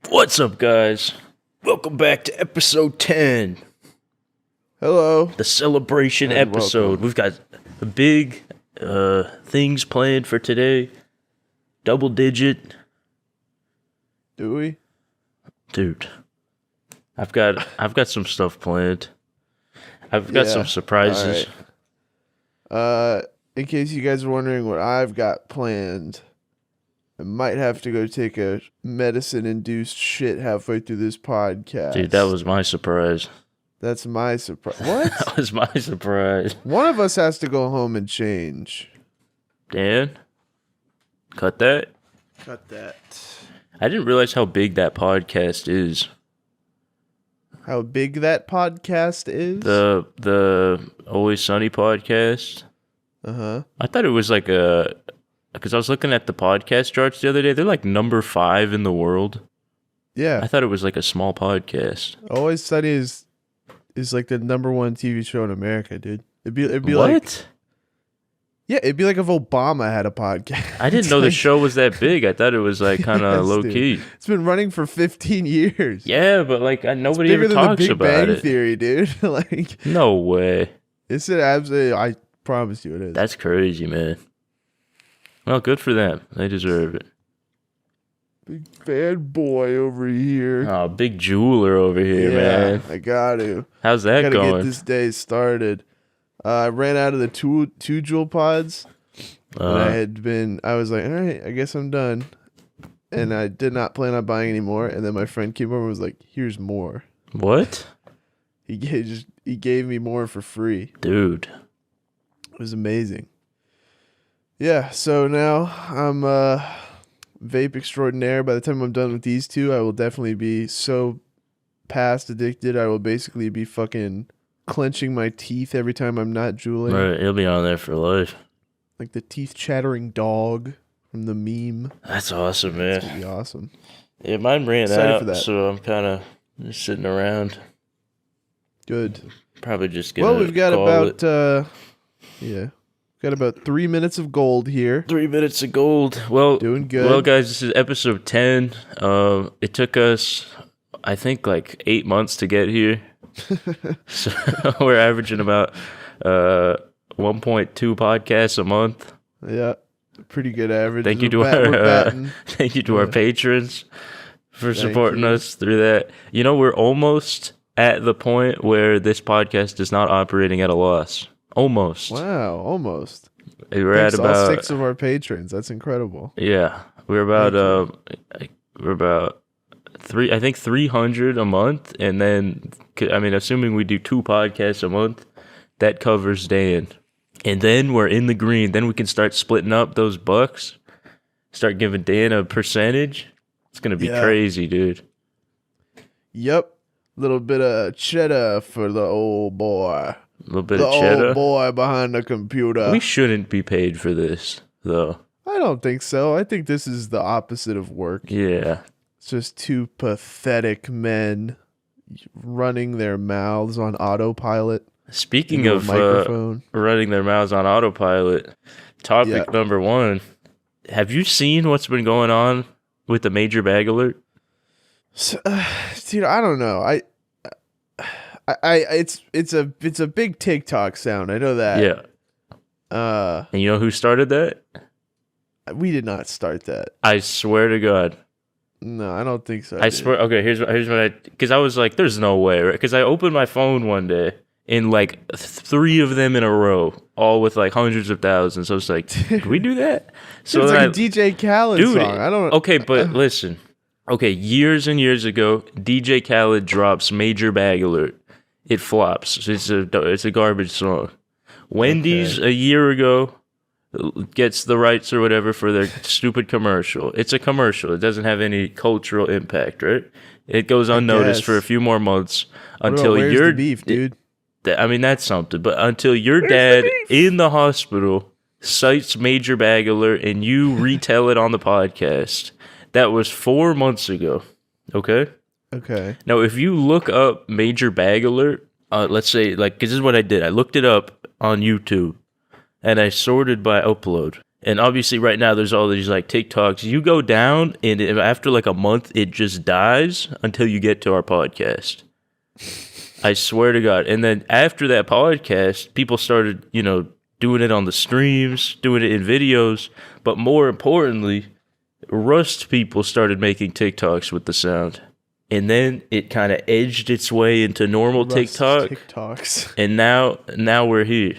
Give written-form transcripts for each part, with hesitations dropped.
What's up, guys? Welcome back to episode 10. Hello. The celebration And episode. welcome. We've got big things planned for today. Double digit. Do we? Dude. I've got some stuff planned. I've got some surprises. All right. In case you guys are wondering what I've got planned, I might have to go take a medicine-induced shit halfway through this podcast. Dude, that was my surprise. That's my surprise. What? That was my surprise. One of us has to go home and change. Dan? Cut that? Cut that. I didn't realize how big that podcast is. How big that podcast is? The Always Sunny podcast. Uh-huh. I thought it was like because I was looking at the podcast charts the other day. They're like number 5 in the world. Yeah. I thought it was like a small podcast. Always Sunny is like the number one TV show in America, dude. It'd be What? like, yeah, it'd be like if Obama had a podcast. I didn't know the show was that big. I thought it was like kind of Yes, low dude. key. It's been running for 15 years. Yeah, but like nobody Bigger ever than talks the Big about Bang it. Theory, dude. Like, No way. it's an absolute. I promise you, it is. That's crazy, man. Well, good for them. They deserve it. Big fanboy over here. Oh, big jeweler over here, man. I got to. How's that Gotta going? get this day started. I ran out of the two jewel pods. And I was like, all right, I guess I'm done. And I did not plan on buying any more. And then my friend came over and was like, here's more. What? He gave me more for free. Dude. It was amazing. Yeah, so now I'm vape extraordinaire. By the time I'm done with these two, I will definitely be so past addicted. I will basically be fucking clenching my teeth every time I'm not juuling. Right, he'll be on there for life. Like the teeth chattering dog from the meme. That's awesome, It's man. gonna be awesome. Yeah, mine ran Excited out, for that. so I'm kind of just sitting around. Good. Probably just gonna. Well, we've got call about it. got about 3 minutes of gold here. 3 minutes of gold. Well, Doing good. Well, guys, this is episode 10. It took us, I think, like 8 months to get here. So we're averaging about 1.2 podcasts a month. Yeah, pretty good average. Thank you to our patrons for supporting us through that. You know, we're almost at the point where this podcast is not operating at a loss. Almost. Wow, almost. We're Thanks at to all about 6 of our patrons. That's incredible. Yeah, we're about I think 300 a month, and then I mean, assuming we do 2 podcasts a month, that covers Dan, and then we're in the green. Then we can start splitting up those bucks, start giving Dan a percentage. It's gonna be crazy, dude. Yep, little bit of cheddar for the old boy. A little bit The of cheddar. old boy behind the computer. We shouldn't be paid for this, though. I don't think so. I think this is the opposite of work. Yeah. It's just 2 pathetic men running their mouths on autopilot. Speaking into a of microphone. running their mouths on autopilot, topic number 1. Have you seen what's been going on with the major bag alert? So, dude, I don't know. It's a big TikTok sound. I know that. Yeah. And you know who started that? We did not start that. I swear to God. No, I don't think so. I swear. Okay, here's what because I was like, there's no way, right? Because I opened my phone one day and like 3 of them in a row, all with like hundreds of thousands. I was like, did we do that? So it's like a DJ Khaled song. I don't. Okay, but listen. Okay, years and years ago, DJ Khaled drops Major Bag Alert. It flops. It's a garbage song. Wendy's a year ago gets the rights or whatever for their stupid commercial. It's a commercial. It doesn't have any cultural impact, right? It goes unnoticed for a few more months until where's your the beef, dude. I mean, that's something. But until your dad in the hospital cites Major Bag Alert and you retell it on the podcast. That was 4 months ago. Okay? Okay. Now, if you look up Major Bag Alert, let's say, like, because this is what I did. I looked it up on YouTube, and I sorted by upload. And obviously right now there's all these like TikToks. You go down and after like a month, it just dies until you get to our podcast. I swear to God. And then after that podcast, people started, doing it on the streams, doing it in videos. But more importantly, Rust people started making TikToks with the sound. And then it kind of edged its way into normal TikToks. And now we're here.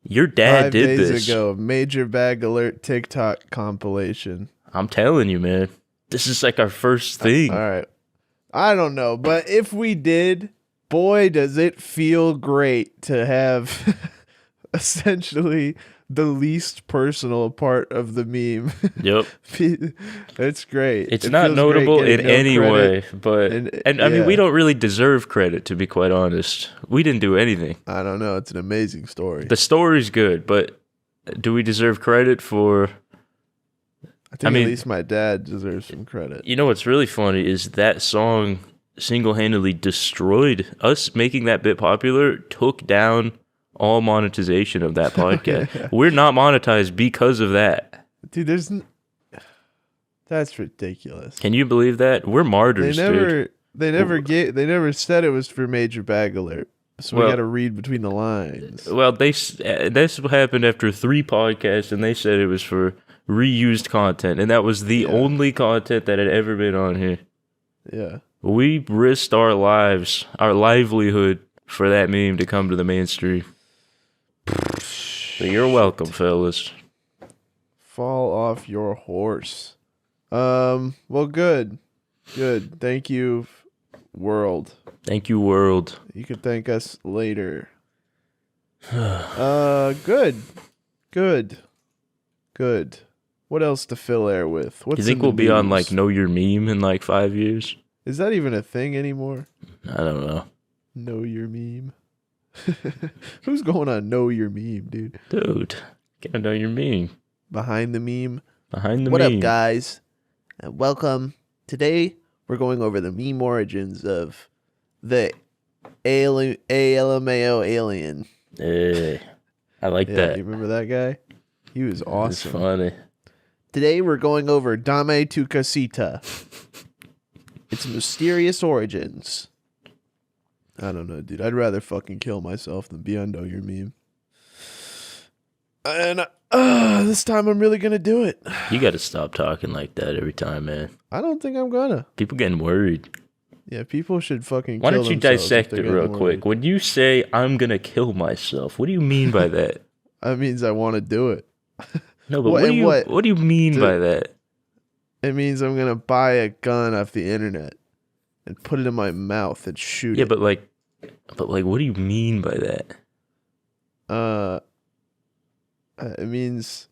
Your dad 5 did days this. ago, Major Bag Alert TikTok compilation. I'm telling you, man. This is like our first thing. All right. I don't know, but if we did, boy, does it feel great to have essentially the least personal part of the meme. Yep. It's great. It's not notable in any way, but I mean, we don't really deserve credit, to be quite honest. We didn't do anything. I don't know. It's an amazing story. The story's good, but do we deserve credit for... I mean, at least my dad deserves some credit. You know what's really funny is that song single-handedly destroyed us. Making that bit popular took down all monetization of that podcast. We're not monetized because of that. Dude, that's ridiculous. Can you believe that? We're martyrs, dude. They never said it was for Major Bag Alert. So we got to read between the lines. Well, this happened after 3 podcasts, and they said it was for reused content, and that was the only content that had ever been on here. Yeah. We risked our lives, our livelihood, for that meme to come to the mainstream. So you're welcome, fellas. Fall off your horse. Well, good. Thank you, world. Thank you, world. You can thank us later. Good. What else to fill air with? You think we'll be on like Know Your Meme in like 5 years? Is that even a thing anymore? I don't know. Know Your Meme. Who's going on Know Your Meme, dude? Dude, gotta know your meme. Behind the meme. Behind the what meme. What up, guys? And welcome. Today, we're going over the meme origins of the ALMAO alien. Hey, I like that. You remember that guy? He was awesome. It's funny. Today, we're going over Dame tu Casita. Its mysterious origins. I don't know, dude. I'd rather fucking kill myself than be on Know Your Meme. And this time I'm really going to do it. You got to stop talking like that every time, man. I don't think I'm going to. People getting worried. Yeah, people should fucking Why kill don't you themselves dissect it real quick? When you say, I'm going to kill myself, what do you mean by that? That means I want to do it. No, but what do you mean by that? It means I'm going to buy a gun off the internet and put it in my mouth and shoot it. Yeah, but what do you mean by that? It means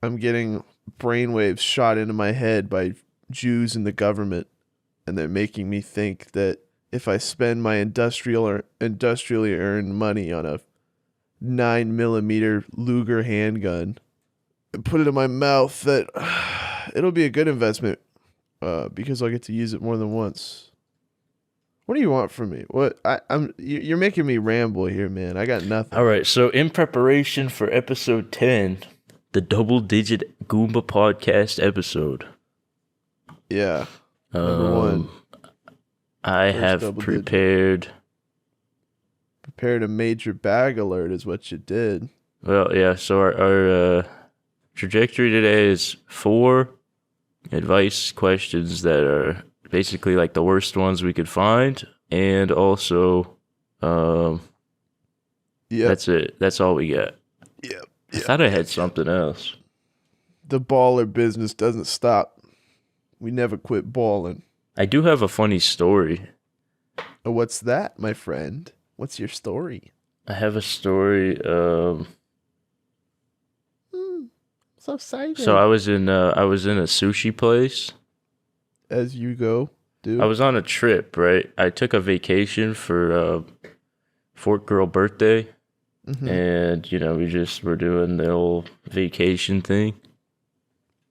I'm getting brainwaves shot into my head by Jews in the government, and they're making me think that if I spend my industrially earned money on a 9mm Luger handgun and put it in my mouth, that it'll be a good investment. Because I'll get to use it more than once. What do you want from me? You're making me ramble here, man. I got nothing. All right, so in preparation for episode 10, the double-digit Goomba podcast episode. Yeah. Number 1. I have prepared a Major Bag Alert is what you did. Well, yeah, so our trajectory today is 4 advice questions that are basically like the worst ones we could find, and also that's it. That's all we got. Yeah. I thought I had something else. The baller business doesn't stop. We never quit balling. I do have a funny story. What's that, my friend? What's your story? I have a story. So excited. So I was in a sushi place. As you go, dude. I was on a trip, right? I took a vacation for Fort Girl birthday, and we just were doing the old vacation thing.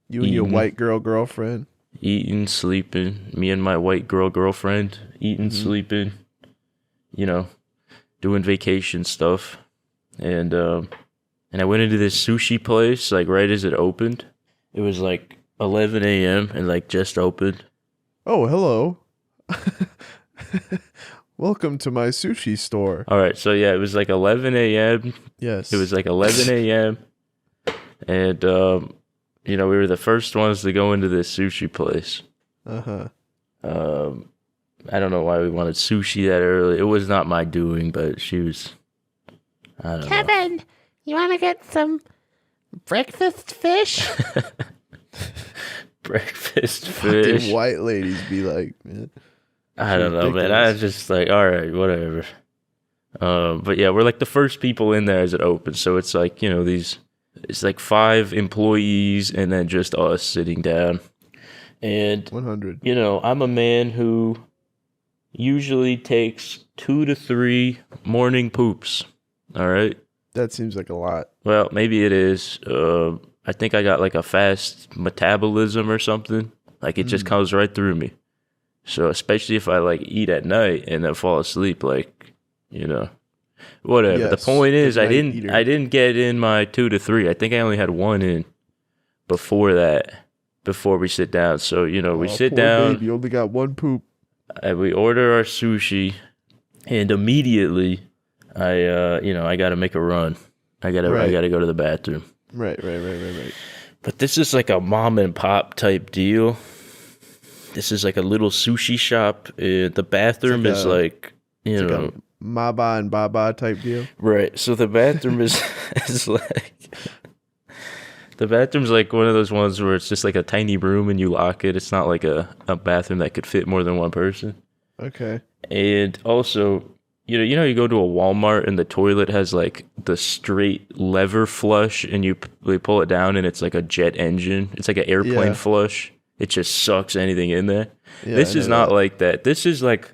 You and your white girlfriend. Eating, sleeping. Me and my white girlfriend. Eating, sleeping. Doing vacation stuff, and and I went into this sushi place like right as it opened. It was like 11 a.m. and like just opened. Oh, hello. Welcome to my sushi store. All right, so yeah, it was like 11 a.m. Yes. It was like 11 a.m. And we were the first ones to go into this sushi place. Uh-huh. I don't know why we wanted sushi that early. It was not my doing, but she was. I don't know. Kevin, you want to get some breakfast fish? Breakfast Fucking fish. white ladies be like, man. I don't know, man. I was just like, all right, whatever. But yeah, we're like the first people in there as it opens. So it's like, it's like 5 employees and then just us sitting down. And, 100. I'm a man who usually takes 2 to 3 morning poops. All right. That seems like a lot. Well, maybe it is. I think I got like a fast metabolism or something. Like it just comes right through me. So especially if I like eat at night and then fall asleep, like, whatever. Yes, the point is, good I night didn't get in my 2 to 3. I think I only had 1 in before we sit down. So we sit poor down. Baby, you only got 1 poop. And we order our sushi, and immediately I got to make a run. I got to go to the bathroom. Right. But this is like a mom and pop type deal. This is like a little sushi shop. The bathroom is like, Like a Maba and Baba type deal. right. So the bathroom is like, the bathroom's like one of those ones where it's just like a tiny room and you lock it. It's not like a bathroom that could fit more than one person. Okay. And also, you go to a Walmart and the toilet has like the straight lever flush and you pull it down and it's like a jet engine. It's like an airplane flush. It just sucks anything in there. Yeah, This I is know not that. like that. This is like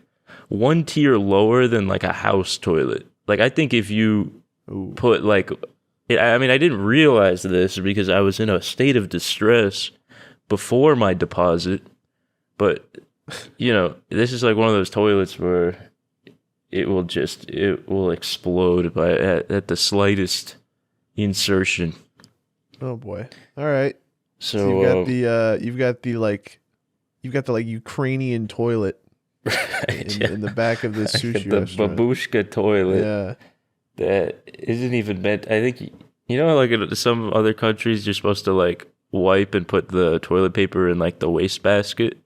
1 tier lower than like a house toilet. Like I think if you Ooh. put like, I didn't realize this because I was in a state of distress before my deposit. But, this is like one of those toilets where it will explode at the slightest insertion. Oh boy. All right. So you've got the Ukrainian toilet in the back of this sushi the restaurant. babushka toilet Yeah. that isn't even meant. I think like in some other countries, you're supposed to like wipe and put the toilet paper in like the wastebasket.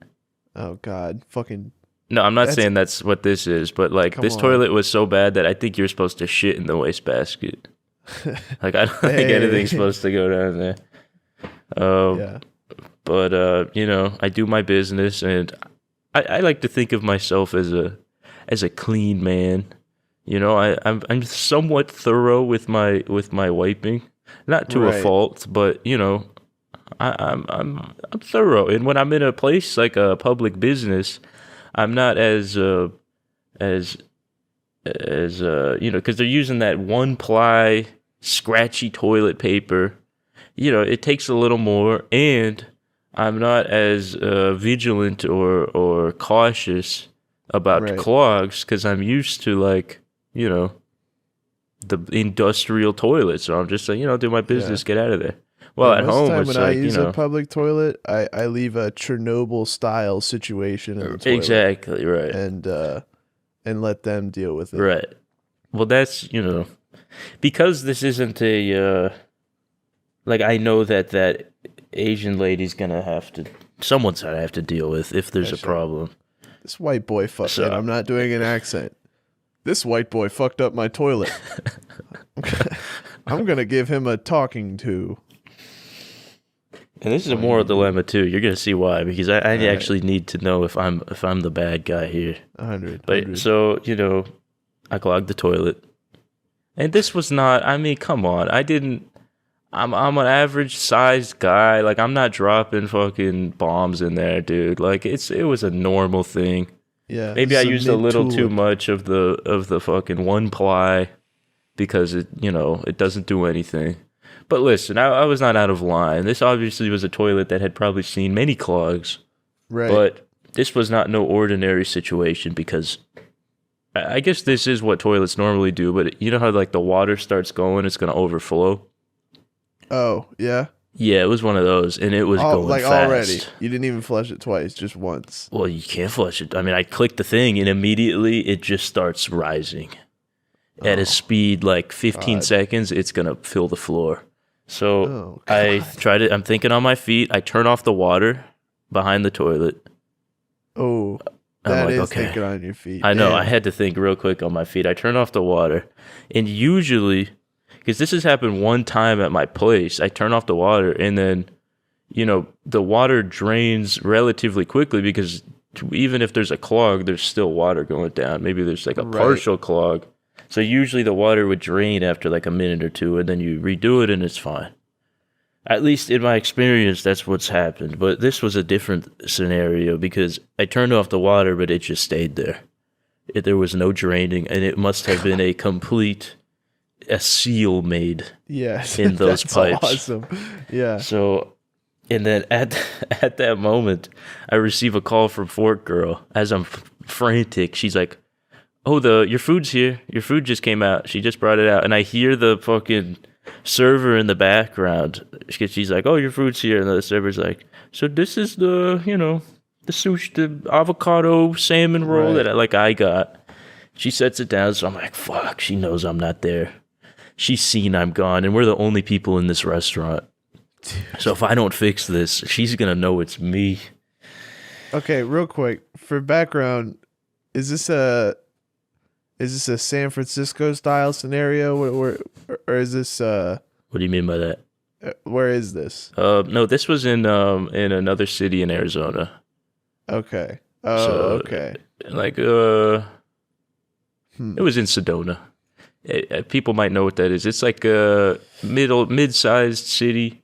Oh God. Fucking. No, I'm not saying that's what this is, but like Come this on. toilet was so bad that I think you're supposed to shit in the wastebasket. Like I don't think Hey. anything's supposed to go down there. Yeah. But I do my business, and I like to think of myself as a clean man. I'm somewhat thorough with my wiping, not to a Right. fault, but I'm thorough. And when I'm in a place like a public business, I'm not as because they're using that 1-ply scratchy toilet paper. It takes a little more, and I'm not as vigilant or cautious about Right. clogs because I'm used to like the industrial toilet. So I'm just like do my business, get out of there. Well, Yeah, at most home time it's when I like use a public toilet, I leave a Chernobyl style situation in the toilet. exactly right. And let them deal with it. Right. Well, that's, because this isn't a, like, I know that Asian lady's gonna someone's gonna have to deal with if there's a That's right. problem. This white boy fucked up. I'm not doing an accent. This white boy fucked up my toilet. I'm gonna give him a talking to. And this is a moral dilemma too. You're gonna see why, because I right. actually need to know if I'm the bad guy here. 100. But so I clogged the toilet, and this was not. I mean, come on. I'm an average sized guy. Like I'm not dropping fucking bombs in there, dude. Like it was a normal thing. Yeah. Maybe I some used a little too mid-tulip. much of the fucking 1-ply because it doesn't do anything. But listen, I was not out of line. This obviously was a toilet that had probably seen many clogs. Right. But this was not no ordinary situation because I guess this is what toilets normally do, but you know how like the water starts going, it's going to overflow? Oh, yeah? Yeah, it was one of those, and it was going like fast. already. You didn't even flush it twice, just once. Well, you can't flush it. I mean, I clicked the thing, and immediately it just starts rising at a speed like 15 God. seconds. It's gonna fill the floor. So Oh, I God. tried it. I'm thinking on my feet. I turn off the water behind the toilet. Oh, I'm that like, is okay. thinking on your feet. I know. Damn. I had to think real quick on my feet. I turn off the water, and usually, because this has happened one time at my place, I turn off the water, and then, the water drains relatively quickly because even if there's a clog, there's still water going down. Maybe there's like a Right. partial clog. So usually the water would drain after like a minute or two, and then you redo it, and it's fine. At least in my experience, that's what's happened. But this was a different scenario because I turned off the water, but it just stayed there. There was no draining, and it must have been a seal made. Yes. in those that's pipes. Awesome. Yeah. So, and then at that moment, I receive a call from Fort Girl. As I'm frantic, she's like, "Oh, your food's here. Your food just came out. She just brought it out." And I hear the fucking server in the background. She's like, "Oh, your food's here," and the server's like, "So this is the the sushi, the avocado salmon roll Right. that I got." She sets it down, so I'm like, "Fuck!" She knows I'm not there. She's seen I'm gone, and we're the only people in this restaurant. So if I don't fix this, she's gonna know it's me. Okay, real quick for background, is this a San Francisco style scenario, or is this What do you mean by that? where is this? No, this was in another city in Arizona. Okay. Oh, So, okay. Like it was in Sedona. People might know what that is. It's like a mid-sized city.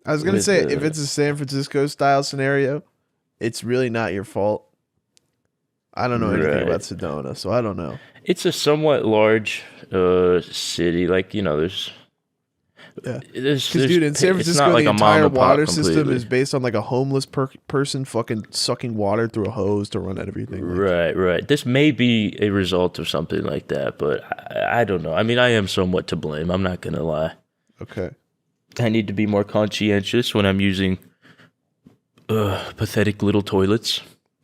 I was gonna with, say if it's a San Francisco style scenario, it's really not your fault. I don't know anything Right. about Sedona, so I don't know. It's a somewhat large city. Like there's Yeah. there's Because dude, in San it's not Francisco, like the a mom entire and pop water system completely. is based on like a homeless person fucking sucking water through a hose to run everything. Right. This may be a result of something like that, but I don't know. I mean, I am somewhat to blame. I'm not gonna lie. Okay. I need to be more conscientious when I'm using pathetic little toilets.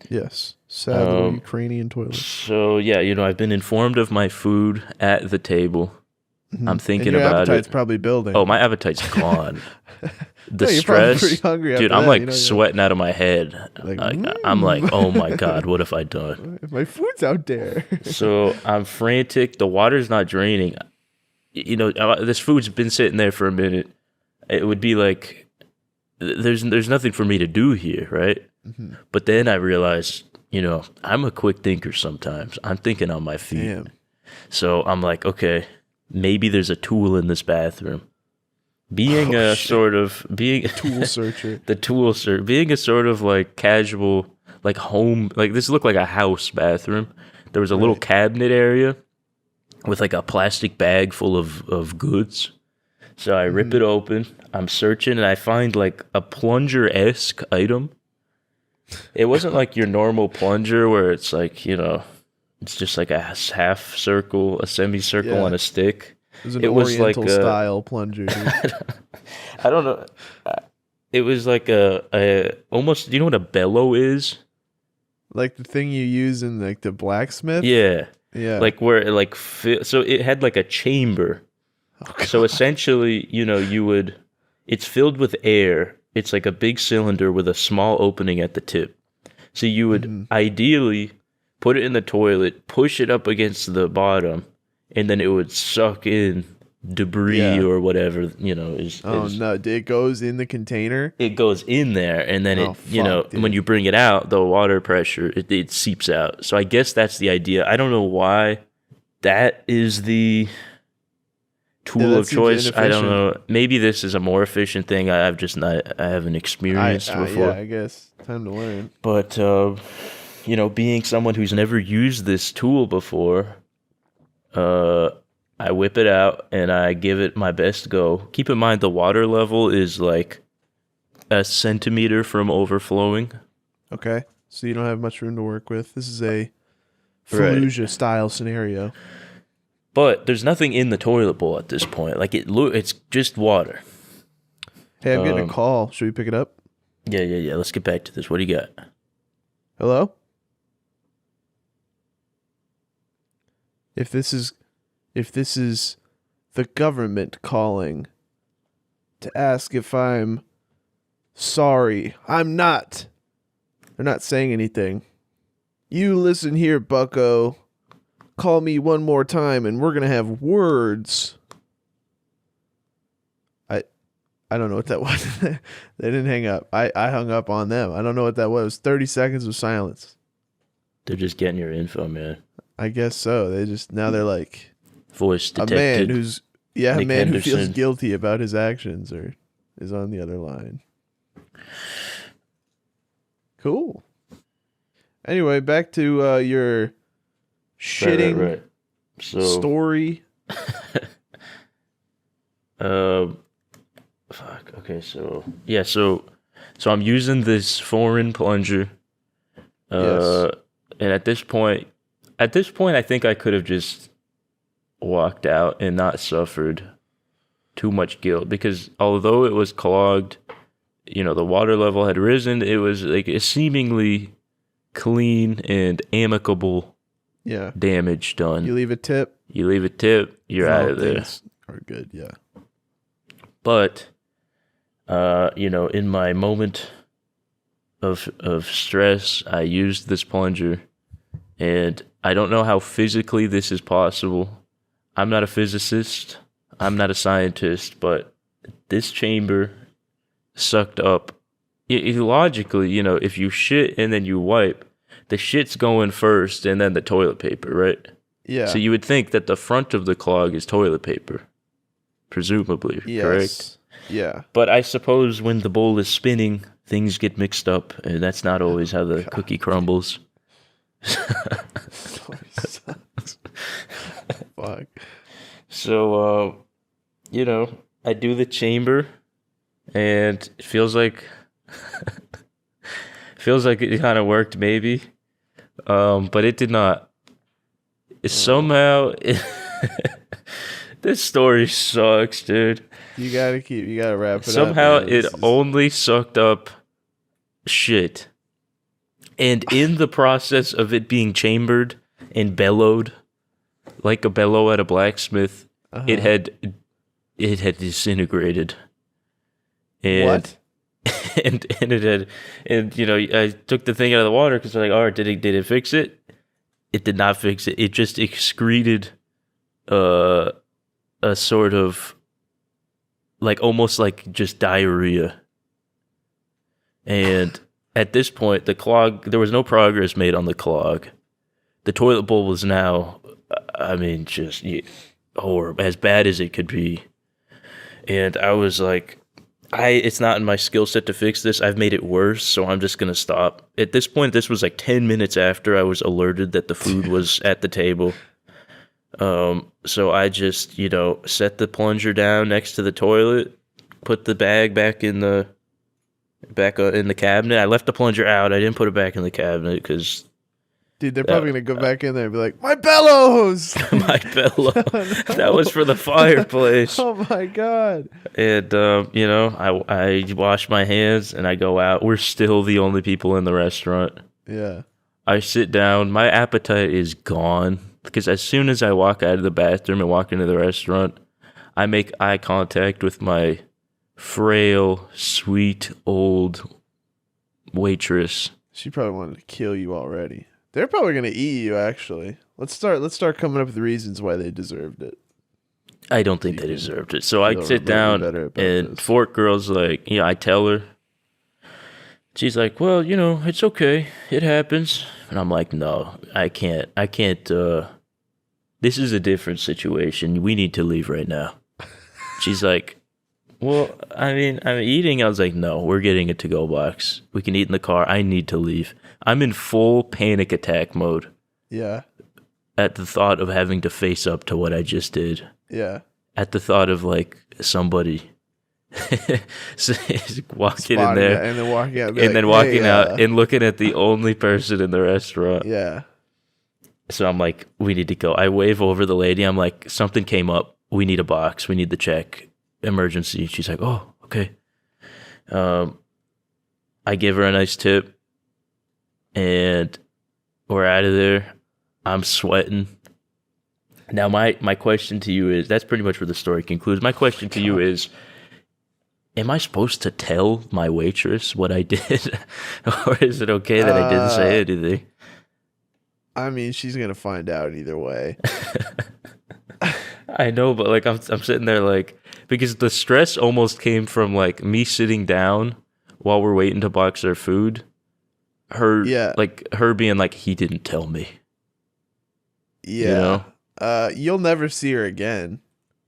Yes. Sad little Ukrainian toilet. So yeah, I've been informed of my food at the table. I'm thinking and your about appetite's it. probably building. Oh, my appetite's gone. The No, you're probably stress, pretty hungry dude. after I'm that, like yeah. sweating out of my head. Like, I'm like, oh my god, what have I done? My food's out there. So I'm frantic. The water's not draining. This food's been sitting there for a minute. It would be like there's nothing for me to do here, right? Mm-hmm. But then I realized, I'm a quick thinker sometimes. I'm thinking on my feet. Damn. So I'm like, okay, maybe there's a tool in this bathroom. Being a sort of Tool searcher. the tool search, being a sort of like casual, like home, like this looked like a house bathroom. There was a little cabinet area with like a plastic bag full of goods. So I rip it open. I'm searching and I find like a plunger-esque item. It wasn't like your normal plunger where it's like, it's just like a half circle, a semicircle Yeah. on a stick. It was Oriental style plunger. Dude. I don't know. It was like a almost. Do you know what a bellow is? Like the thing you use in like the blacksmith. Yeah, Yeah. like where it like so it had like a chamber. So essentially, it's filled with air. It's like a big cylinder with a small opening at the tip. So you would ideally put it in the toilet, push it up against the bottom, and then it would suck in debris or whatever, no, it goes in the container. it goes in there, and then dude. when you bring it out, the water pressure, it seeps out. So I guess that's the idea. I don't know why that is the tool that of seems choice. I don't inefficient. know. Maybe this is a more efficient thing. I haven't experienced before. Yeah, I guess time to learn. But being someone who's never used this tool before, I whip it out and I give it my best go. Keep in mind the water level is like a centimeter from overflowing. Okay, so you don't have much room to work with. This is a Fallujah style scenario. But there's nothing in the toilet bowl at this point. Like it's just water. Hey, I'm getting a call. Should we pick it up? Yeah. Let's get back to this. What do you got? Hello? If this is the government calling to ask if I'm sorry, I'm not. They're not saying anything. You listen here, bucko. Call me one more time and we're going to have words. I don't know what that was. They didn't hang up. I hung up on them. I don't know what that was. 30 seconds of silence. They're just getting your info, man. I guess so. Now they're like Voice a detected. man who's Nick who feels Henderson. guilty about his actions or is on the other line. Cool. Anyway, back to your shitting Right. So, story. fuck. Okay, so yeah, so I'm using this foreign plunger. Yes. And at this point, I think I could have just walked out and not suffered too much guilt because although it was clogged, the water level had risen. It was like a seemingly clean and amicable damage done. You leave a tip. You're out of there. Things are good, yeah. But, in my moment of stress, I used this plunger, and I don't know how physically this is possible. I'm not a physicist. I'm not a scientist, but this chamber sucked up. Logically, if you shit and then you wipe, the shit's going first and then the toilet paper, right? Yeah. So you would think that the front of the clog is toilet paper, presumably, correct? Yeah. But I suppose when the bowl is spinning, things get mixed up, and that's not always how the cookie crumbles. Fuck. So, I do the chamber, and it feels like it kind of worked, maybe, but it did not. Somehow, this story sucks, dude. You gotta wrap it Somehow up. it only sucked up shit. And in the process of it being chambered and bellowed, like a bellow at a blacksmith, it had disintegrated. And, what? And it had, I took the thing out of the water because I'm like, all right, did it fix it? It did not fix it. It just excreted a sort of almost like just diarrhea. And at this point, the clog, there was no progress made on the clog. The toilet bowl was now, just horrible, as bad as it could be. And I was like, it's not in my skill set to fix this. I've made it worse, so I'm just going to stop. At this point, this was 10 minutes after I was alerted that the food was at the table. So I just, set the plunger down next to the toilet, put the bag back in the cabinet. I left the plunger out. I didn't put it back in the cabinet because... Dude, they're probably going to go back in there and be like, my bellows! My bellow. That was for the fireplace. Oh, my God. And, I wash my hands and I go out. We're still the only people in the restaurant. Yeah. I sit down. My appetite is gone because as soon as I walk out of the bathroom and walk into the restaurant, I make eye contact with my frail, sweet, old waitress. She probably wanted to kill you already. They're probably going to eat you, actually. Let's start coming up with reasons why they deserved it. I don't think they deserved it. So I sit down, and this. Fork Girl's like, I tell her. She's like, well, it's okay. It happens. And I'm like, no, I can't. This is a different situation. We need to leave right now. She's like, well, I'm eating. I was like, no, we're getting a to-go box. We can eat in the car. I need to leave. I'm in full panic attack mode. Yeah. At the thought of having to face up to what I just did. Yeah. At the thought of somebody walking in there and then walking out and then walking out and looking at the only person in the restaurant. Yeah. So I'm like, we need to go. I wave over the lady. I'm like, something came up. We need a box. We need the check. Emergency. She's like, oh, okay. I give her a nice tip, and we're out of there. I'm sweating. Now, my question to you is, that's pretty much where the story concludes. My question to you is, am I supposed to tell my waitress what I did? Or is it okay that I didn't say anything? I mean, she's gonna find out either way. I know, but like I'm sitting there like, because the stress almost came from like me sitting down while we're waiting to box our food. Her being like, he didn't tell me. Yeah. You know? You'll never see her again.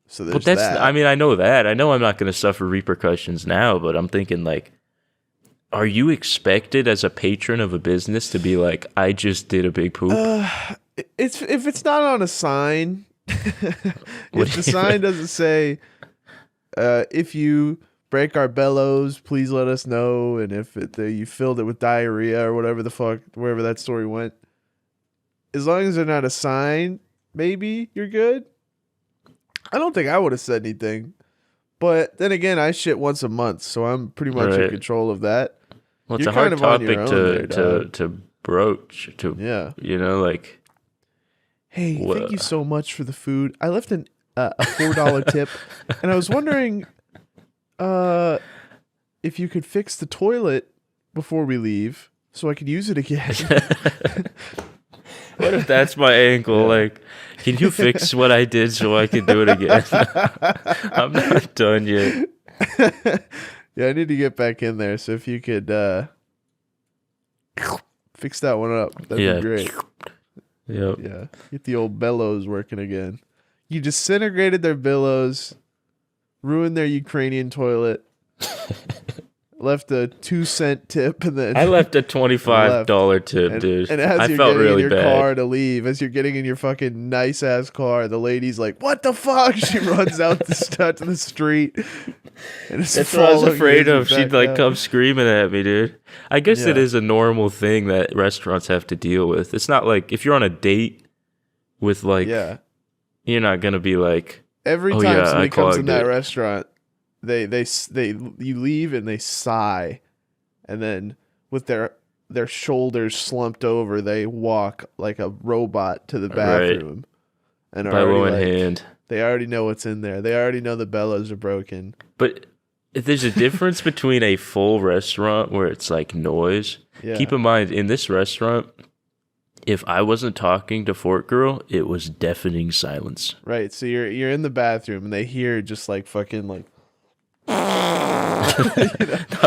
So there's but that. I mean, I know that. I know I'm not going to suffer repercussions now, but I'm thinking like, are you expected as a patron of a business to be like, I just did a big poop? If it's not on a sign, if the sign doesn't say, if you break our bellows, please let us know, and if you filled it with diarrhea or whatever the fuck, wherever that story went, as long as they're not a sign, maybe you're good. I don't think I would have said anything. But then again, I shit once a month, so I'm pretty much in control of that. Well, it's You're a hard kind of on topic your own to broach. You know, like, hey, thank you so much for the food. I left a $4 tip, and I was wondering if you could fix the toilet before we leave so I could use it again. What if that's my angle? Like, can you fix what I did so I can do it again? I'm not done yet. Yeah, I need to get back in there. So if you could fix that one up, that'd be great. Yep. Yeah, get the old bellows working again. You disintegrated their bellows, ruined their Ukrainian toilet, left a 2-cent tip, and then I left a $25 tip, dude. And as I you're felt getting really in your bad. car to leave, as you're getting in your fucking nice ass car, the lady's like, "What the fuck?" She runs out to the street. And that's what I was afraid of. She'd like come screaming at me, dude. I guess it is a normal thing that restaurants have to deal with. It's not like if you're on a date with like, you're not gonna be like, every time somebody comes in that restaurant, they you leave and they sigh, and then with their shoulders slumped over, they walk like a robot to the bathroom, and by one hand. They already know what's in there. They already know the bellows are broken. But if there's a difference between a full restaurant where it's like noise. Yeah. Keep in mind, in this restaurant, if I wasn't talking to Fort Girl, it was deafening silence. Right. So you're in the bathroom and they hear just like fucking like. No,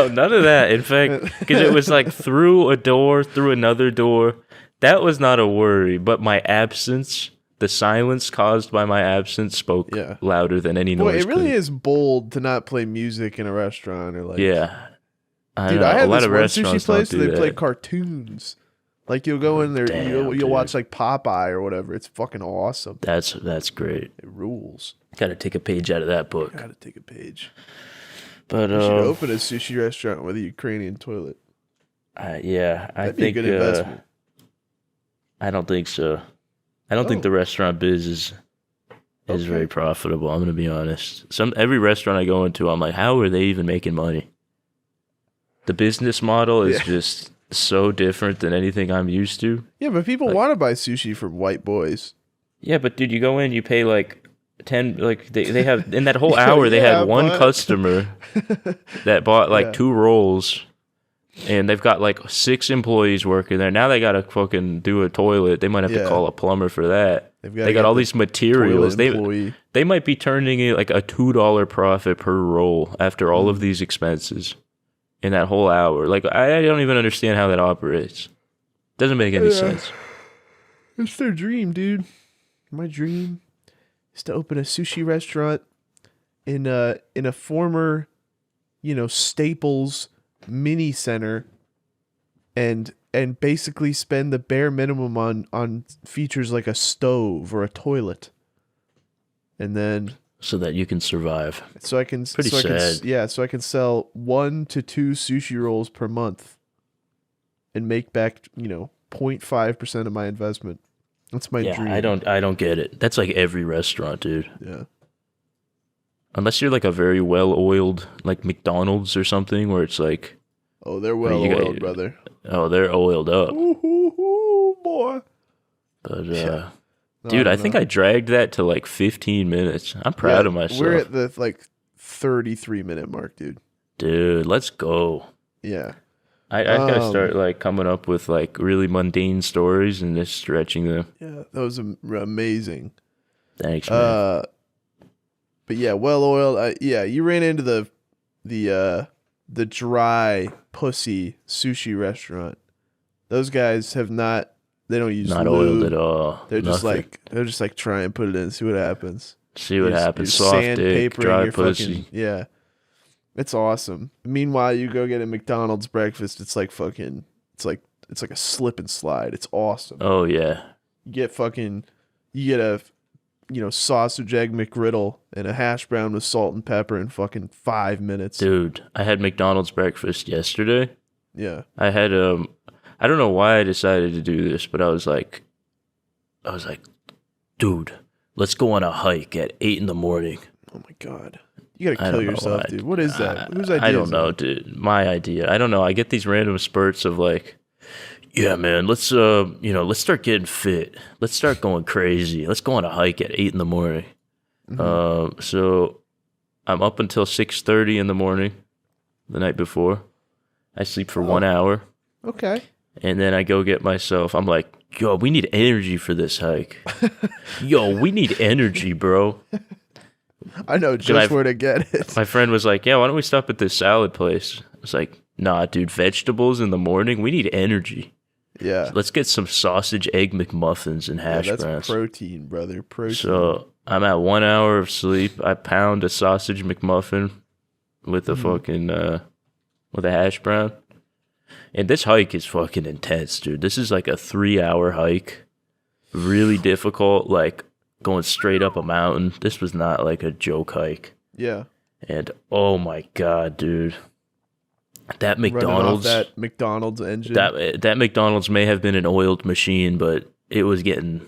none of that. In fact, because it was like through a door, through another door. That was not a worry. But my absence. The silence caused by my absence spoke louder than any noise. Boy, it really is bold to not play music in a restaurant or like. Yeah, I had this one sushi place where they play cartoons. Like you'll go in there, you'll watch like Popeye or whatever. It's fucking awesome. That's great. It rules. Got to take a page out of that book. Got to take a page. But you should open a sushi restaurant with a Ukrainian toilet. I think be a good investment. I don't think so. I don't think the restaurant biz is very profitable. I'm going to be honest. Every restaurant I go into, I'm like, how are they even making money? The business model is just so different than anything I'm used to. Yeah, but people want to buy sushi from white boys. Yeah, but dude, you go in, you pay like 10, like they have, in that whole hour, they had one customer that bought like 2 rolls. And they've got like 6 employees working there. Now they got to fucking do a toilet. They might have to call a plumber for that. They got all these materials. They might be turning it like a $2 profit per roll after all of these expenses in that whole hour. Like, I don't even understand how that operates. Doesn't make any sense. It's their dream, dude. My dream is to open a sushi restaurant in a former, Staples mini center and basically spend the bare minimum on features like a stove or a toilet, and then so that you can survive. So I can so I can sell 1 to 2 sushi rolls per month and make back 0.5% of my investment. That's my Yeah, dream. I don't get it. That's like every restaurant, dude. Yeah. Unless you're like a very well-oiled, like McDonald's or something, where it's like, Oh, they're Well, you got- well-oiled, brother. oh, they're oiled up. Ooh, boy. But Yeah. No, dude, I don't think know. I dragged that to like 15 minutes. I'm proud of myself. We're at the like 33-minute mark, dude. Dude, let's go. Yeah. I gotta start like coming up with like really mundane stories and just stretching them. Yeah, that was amazing. Thanks, man. But yeah, well-oiled. Yeah, you ran into the dry pussy sushi restaurant. Those guys have not. They don't use Not lube. oiled at all. They're Nothing. just like try and put it in, see what happens. See what happens. You're Soft dick, sandpapering dry your pussy. yeah. It's awesome. Meanwhile, you go get a McDonald's breakfast. It's like fucking. It's like a slip and slide. It's awesome. Oh yeah. You get a sausage egg McGriddle and a hash brown with salt and pepper in fucking 5 minutes. Dude, I had McDonald's breakfast yesterday. Yeah. I had I don't know why I decided to do this, but I was like, dude, let's go on a hike at 8 a.m. Oh my god. You gotta I kill don't know yourself, why. dude. What is that? Whose idea? I don't is know, that? dude. My idea. I don't know. I get these random spurts of like, yeah, man, let's let's start getting fit. Let's start going crazy. Let's go on a hike at 8 a.m. So I'm up until 6:30 in the morning the night before. I sleep for 1 hour. Okay. And then I go get myself. I'm like, yo, we need energy for this hike. Yo, we need energy, bro. I know just where to get it. My friend was like, yeah, why don't we stop at this salad place? I was like, nah, dude, vegetables in the morning? We need energy. Yeah. Let's get some sausage, egg McMuffins and hash that's browns. protein, brother. Protein. So I'm at 1 hour of sleep. I pound a sausage McMuffin with a fucking, with a hash brown. And this hike is fucking intense, dude. This is like a 3-hour hike. Really difficult, like going straight up a mountain. This was not like a joke hike. Yeah. And oh my god, dude. That Running off McDonald's that McDonald's engine. that McDonald's may have been an oiled machine, but it was getting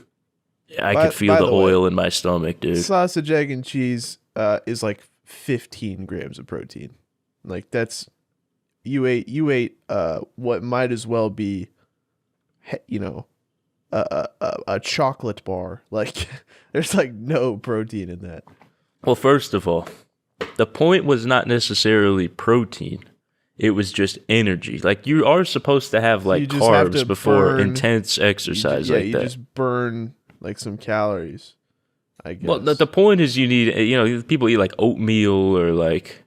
I could feel by the the way, oil in my stomach, dude. Sausage, egg, and cheese is like 15 grams of protein. Like that's you ate what might as well be a chocolate bar. Like there's like no protein in that. Well, first of all, the point was not necessarily protein. It was just energy. Like you are supposed to have like You just have carbs to before burn- intense exercise Yeah, like you that. just burn like some calories, I guess. Well, the point is you need, people eat like oatmeal or like,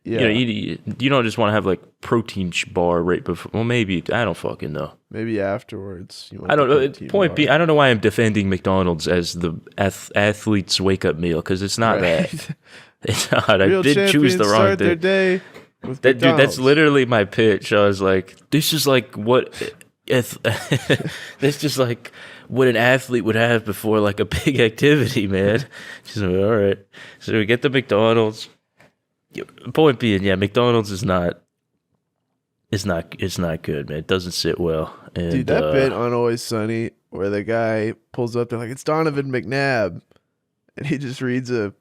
yeah, you don't just want to have like protein bar right before. Well, maybe, I don't fucking know. maybe afterwards. You want I don't the know. protein Point bar. being, I don't know why I'm defending McDonald's as the athlete's wake up meal because it's not Right. that. It's not. I Real did choose the champions wrong start their thing. day with Dude, that's McDonald's. literally my pitch. I was like, this is like what. This just like what an athlete would have before like a big activity, man. She's like, all right. So we get the McDonald's. Point being, yeah, McDonald's is not. It's not good, man. It doesn't sit well. And, Dude, that bit on Always Sunny where the guy pulls up, they're like, it's Donovan McNabb. And he just reads a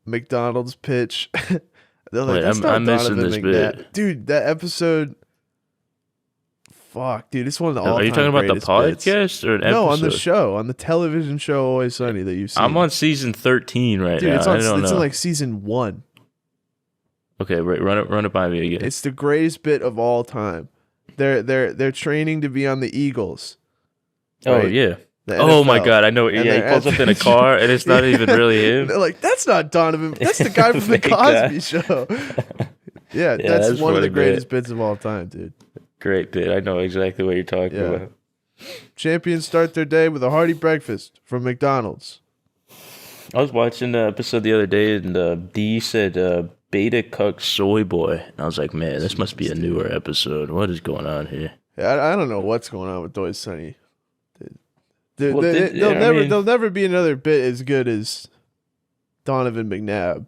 McDonald's pitch. They're like, Wait, that's not I'm missing Donovan this McNabb. bit. Dude, that episode. Fuck, dude, it's one of the all-time Are you talking about the greatest bits. podcast or an episode? No, on the show, on the television show Always Sunny that you've seen. I'm on season 13 right Dude, now. it's on. I don't It's know. in like season 1. Okay, right, run it by me again. It's the greatest bit of all time. They're training to be on the Eagles. Oh right? yeah. The Oh my NFL. god, I know. And Yeah, he they're pulls at up in a the- car and it's not even really him. They're like, that's not Donovan. That's the guy from the Fake guy. Cosby Show. Yeah, Yeah, that's that's one of the funny greatest bits of all time, dude. Great bit. I know exactly what you're talking Yeah. about. Champions start their day with a hearty breakfast from McDonald's. I was watching the episode the other day and D said beta cuck soy boy. And I was like, man, this must be a newer episode. What is going on here? Yeah, I don't know what's going on with Always Sunny. Well, There'll never be another bit as good as Donovan McNabb,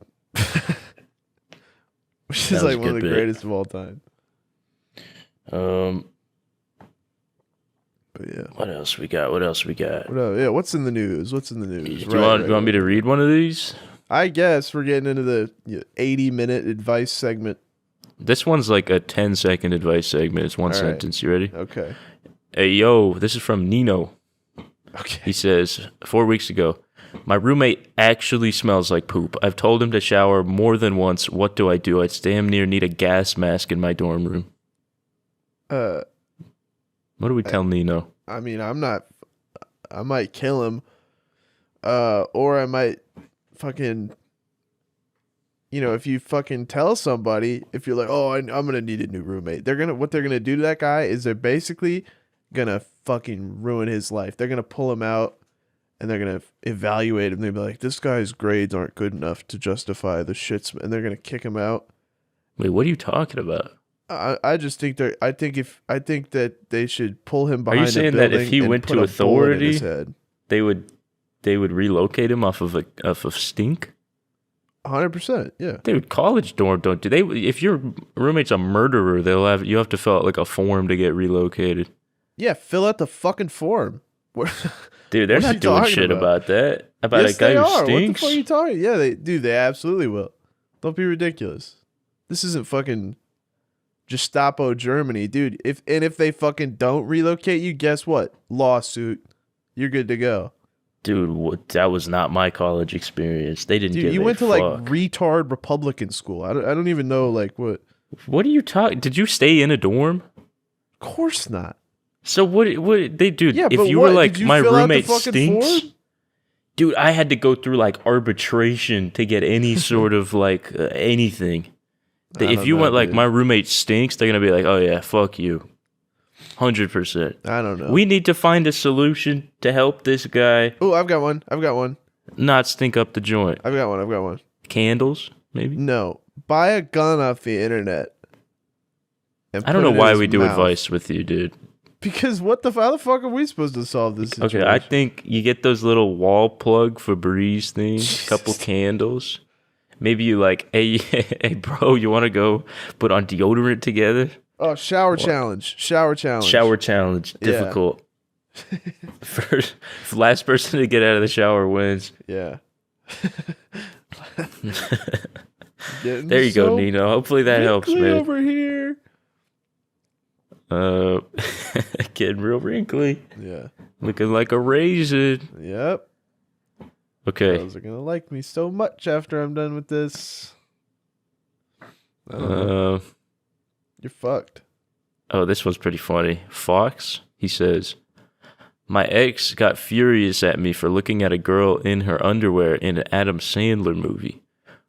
which That is was a like one of good the bit. greatest of all time. Um, But yeah. What else we got? Yeah, what's in the news? Do you want me to read one of these? I guess we're getting into the 80-minute advice segment. This one's like a 10-second advice segment. It's one sentence. You ready? Okay. Hey, yo, this is from Nino. Okay. He says, 4 weeks ago, my roommate actually smells like poop. I've told him to shower more than once. What do I do? I damn near need a gas mask in my dorm room. What do we tell Nino? I mean, I might kill him. Or I might fucking, if you fucking tell somebody, if you're like, oh, I'm going to need a new roommate, what they're going to do to that guy is they're basically going to fucking ruin his life. They're going to pull him out and they're going to evaluate him. They'll be like, this guy's grades aren't good enough to justify the shits. And they're going to kick him out. Wait, what are you talking about? I just think I think that they should pull him behind. Are you saying that if he went to authority, they would relocate him off of stink? 100%, yeah. Dude, college dorm don't do they? If your roommate's a murderer, you have to fill out like a form to get relocated. Yeah, fill out the fucking form. Dude, they're not doing shit about that. About yes, a guy they who are. stinks. What the fuck are you talking? Yeah, they absolutely will. Don't be ridiculous. This isn't fucking Gestapo Germany, dude. If they fucking don't relocate you, guess what? Lawsuit. You're good to go. Dude, that was not my college experience. They didn't give a you went to fuck. like retard Republican school. I don't even know like what. What are you talking? Did you stay in a dorm? Of course not. So what they do? Yeah, if but you what? were like, Did you my fill out the roommate fucking stinks. form? Dude, I had to go through like arbitration to get any sort of like anything. If you went like, my roommate stinks, they're gonna be like, oh yeah, fuck you, 100%. I don't know. We need to find a solution to help this guy. Oh, I've got one. Not stink up the joint. I've got one. Candles, maybe. No, buy a gun off the internet. I don't know why we do advice with you, dude. Because how the fuck are we supposed to solve this situation? Okay, I think you get those little wall plug Febreze things, couple candles. Maybe you like, hey bro, you want to go put on deodorant together? Oh, shower challenge. Difficult. Last person to get out of the shower wins. Yeah. There you go, Nino. Hopefully that helps, man. Over here. Getting real wrinkly. Yeah. Looking like a raisin. Yep. Okay. Girls are gonna like me so much after I'm done with this. You're fucked. Oh, this one's pretty funny. Fox, he says, my ex got furious at me for looking at a girl in her underwear in an Adam Sandler movie.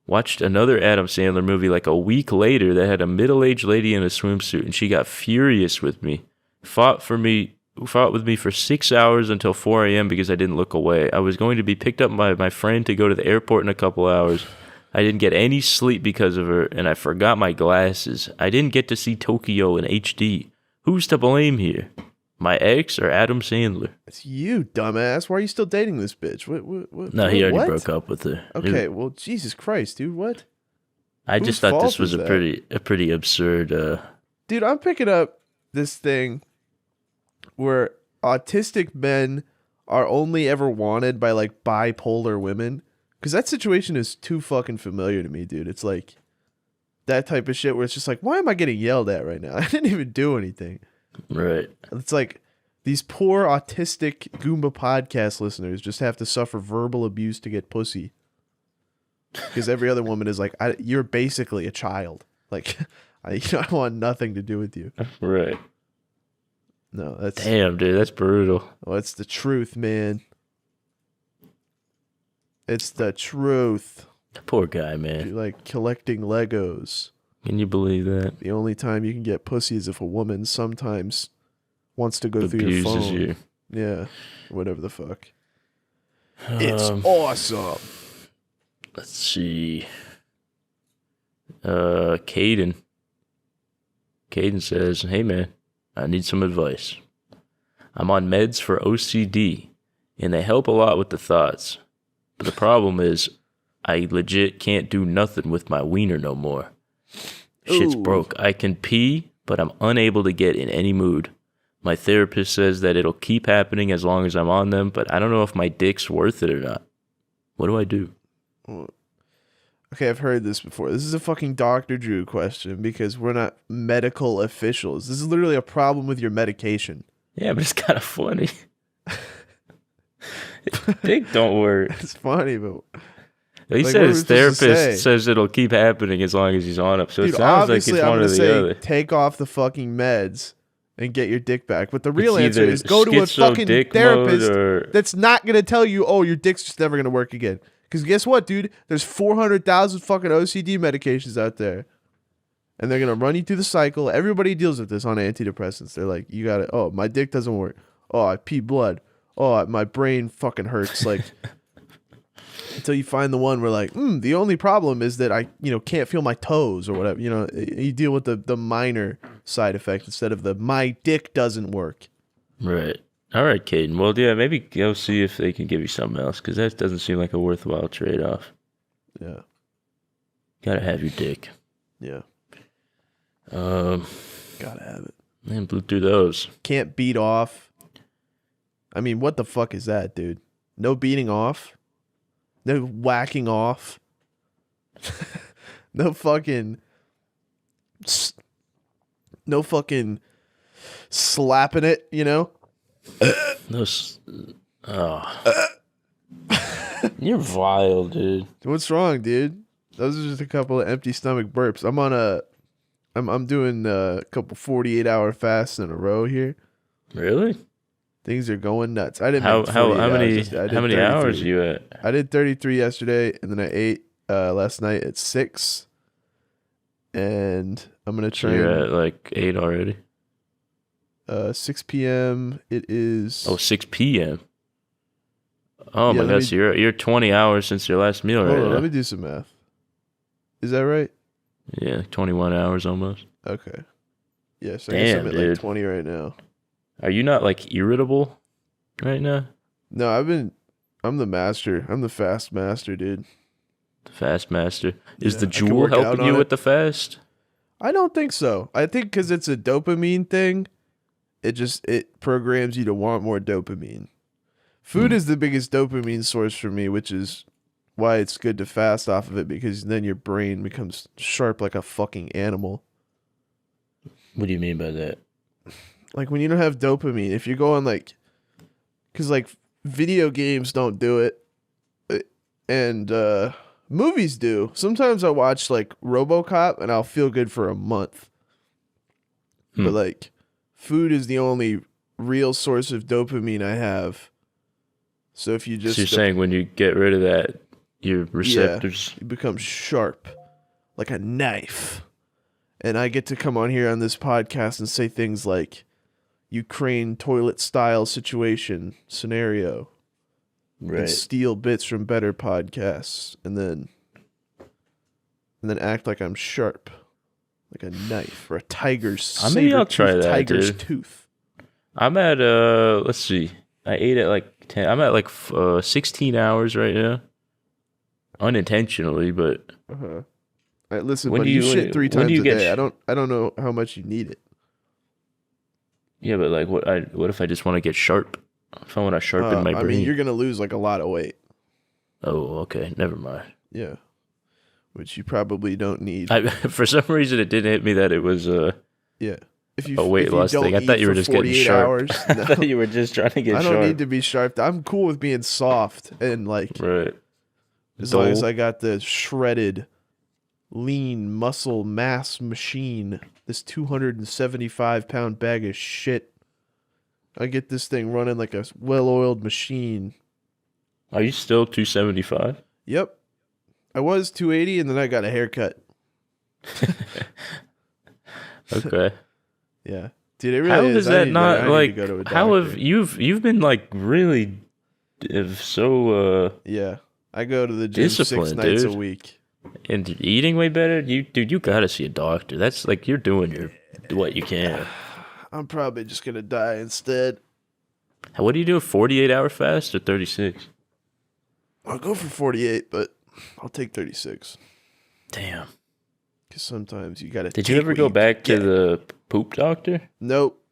Watched another Adam Sandler movie like a week later that had a middle-aged lady in a swimsuit, and she got furious with me. Fought with me for 6 hours until 4 a.m. because I didn't look away. I was going to be picked up by my friend to go to the airport in a couple hours. I didn't get any sleep because of her, and I forgot my glasses. I didn't get to see Tokyo in HD. Who's to blame here? My ex or Adam Sandler? It's you, dumbass. Why are you still dating this bitch? What? No, he already broke up with her. Okay, well, Jesus Christ, dude, what? I just thought this was a pretty absurd. Dude, I'm picking up this thing where autistic men are only ever wanted by like bipolar women. Because that situation is too fucking familiar to me, dude. It's like that type of shit where it's just like, why am I getting yelled at right now? I didn't even do anything. Right. It's like these poor autistic Goomba podcast listeners just have to suffer verbal abuse to get pussy. Because every other woman is like, you're basically a child. Like, I want nothing to do with you. Right. No, that's... Damn, dude, that's brutal. Well, it's the truth, man. It's the truth. Poor guy, man. You're like collecting Legos. Can you believe that? The only time you can get pussy is if a woman sometimes wants to go through your phone. You. Yeah. Whatever the fuck. It's awesome. Let's see. Caden. Caden says, hey man, I need some advice. I'm on meds for OCD, and they help a lot with the thoughts. But the problem is, I legit can't do nothing with my wiener no more. Shit's broke. I can pee, but I'm unable to get in any mood. My therapist says that it'll keep happening as long as I'm on them, but I don't know if my dick's worth it or not. What do I do? Okay, I've heard this before. This is a fucking Dr. Drew question because we're not medical officials. This is literally a problem with your medication. Yeah, but it's kind of funny. Dick don't work. It's funny, but He like, said what his are we supposed to say? therapist says it'll keep happening as long as he's on it. So dude, it sounds like obviously it's I'm one or gonna the say other. take off the fucking meds and get your dick back. But the real It's answer either is go to a schizo fucking dick therapist mode or- that's not gonna tell you, oh, your dick's just never gonna work again. Because guess what, dude? There's 400,000 fucking OCD medications out there. And they're going to run you through the cycle. Everybody deals with this on antidepressants. They're like, you got to, oh, my dick doesn't work. Oh, I pee blood. Oh, my brain fucking hurts. Like, until you find the one where like, the only problem is that I, can't feel my toes or whatever. You deal with the minor side effect instead of the my dick doesn't work. Right. All right, Caden. Well, yeah, maybe go see if they can give you something else, because that doesn't seem like a worthwhile trade-off. Yeah. Gotta have your dick. Yeah. Gotta have it. Man, blew through those. Can't beat off. I mean, what the fuck is that, dude? No beating off? No whacking off? No fucking slapping it, Those. Oh. You're vile, dude. What's wrong, dude? Those are just a couple of empty stomach burps. I'm doing a couple 48-hour fasts in a row here. Really? Things are going nuts. I didn't. How make 48 many hours. I did how many 33. hours are you at? I did 33 yesterday, and then I ate last night at 6. And I'm gonna So train. you're at like 8 already. 6 p.m. It is. Oh, 6 p.m. Oh Yeah, my gosh, you're 20 hours since your last meal, Hold right? on, now. let me do some math. Is that right? Yeah, 21 hours almost. Okay. Yes, I guess Damn, I'm at dude. like 20 right now. Are you not like irritable right now? No, I'm the master. I'm the fast master, dude. The fast master. Is Yeah, the I can jewel work out helping on you it. with the fast? I don't think so. I think because it's a dopamine thing, it programs you to want more dopamine. Food is the biggest dopamine source for me, which is why it's good to fast off of it, because then your brain becomes sharp like a fucking animal. What do you mean by that? Like when you don't have dopamine, if you go on like, because like video games don't do it, and movies do. Sometimes I watch like RoboCop and I'll feel good for a month. But like food is the only real source of dopamine I have. So if you just So you're saying when you get rid of that, your receptors. you become sharp like a knife. And I get to come on here on this podcast and say things like Ukraine toilet style situation scenario. Right. And steal bits from better podcasts and then act like I'm sharp. Like a knife or a tiger's Maybe I'll try that, tiger's dude. tooth. I'm at let's see. I ate at like 10. I'm at like 16 hours right now. Unintentionally, but Uh-huh. All right, listen, When buddy, do you you- shit 3 when times do you a get day. I don't know how much you need it. yeah, but like what if I just want to get sharp? If I want to sharpen my brain. I mean, you're gonna lose like a lot of weight. Oh, okay. Never mind. Yeah, which you probably don't need. For some reason, it didn't hit me that it was Yeah, if you a weight if you loss don't thing. I eat thought you were for just getting 48 sharp. hours, I no. thought you were just trying to get I sharp. don't need to be sharp. I'm cool with being soft and like Right. as long as Dull. I got the shredded, lean muscle mass machine. This 275-pound bag of shit. I get this thing running like a well-oiled machine. Are you still 275? Yep. I was 280 and then I got a haircut. Okay. Yeah. Dude, it really How is. is I that need to- not I need to like? go to a How have doctor. you've been like really so Yeah. I go to the gym 6 Disciplined, nights dude. a week. and eating way better? You gotta see a doctor. That's like you're doing what you can. I'm probably just going to die instead. What do you do? A 48-hour fast or 36? I'll go for 48, but I'll take 36. Damn. Because sometimes you got to Did you ever go back to the poop doctor? Nope.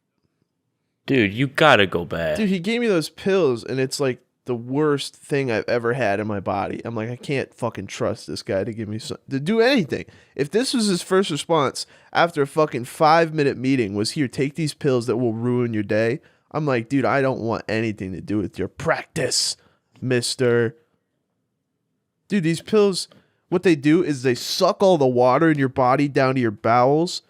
Dude, you gotta go back. Dude, he gave me those pills, and it's like the worst thing I've ever had in my body. I'm like, I can't fucking trust this guy to give me to do anything. If this was his first response after a fucking 5-minute meeting was, here, take these pills that will ruin your day, I'm like, dude, I don't want anything to do with your practice, mister. Dude, these pills, what they do is they suck all the water in your body down to your bowels,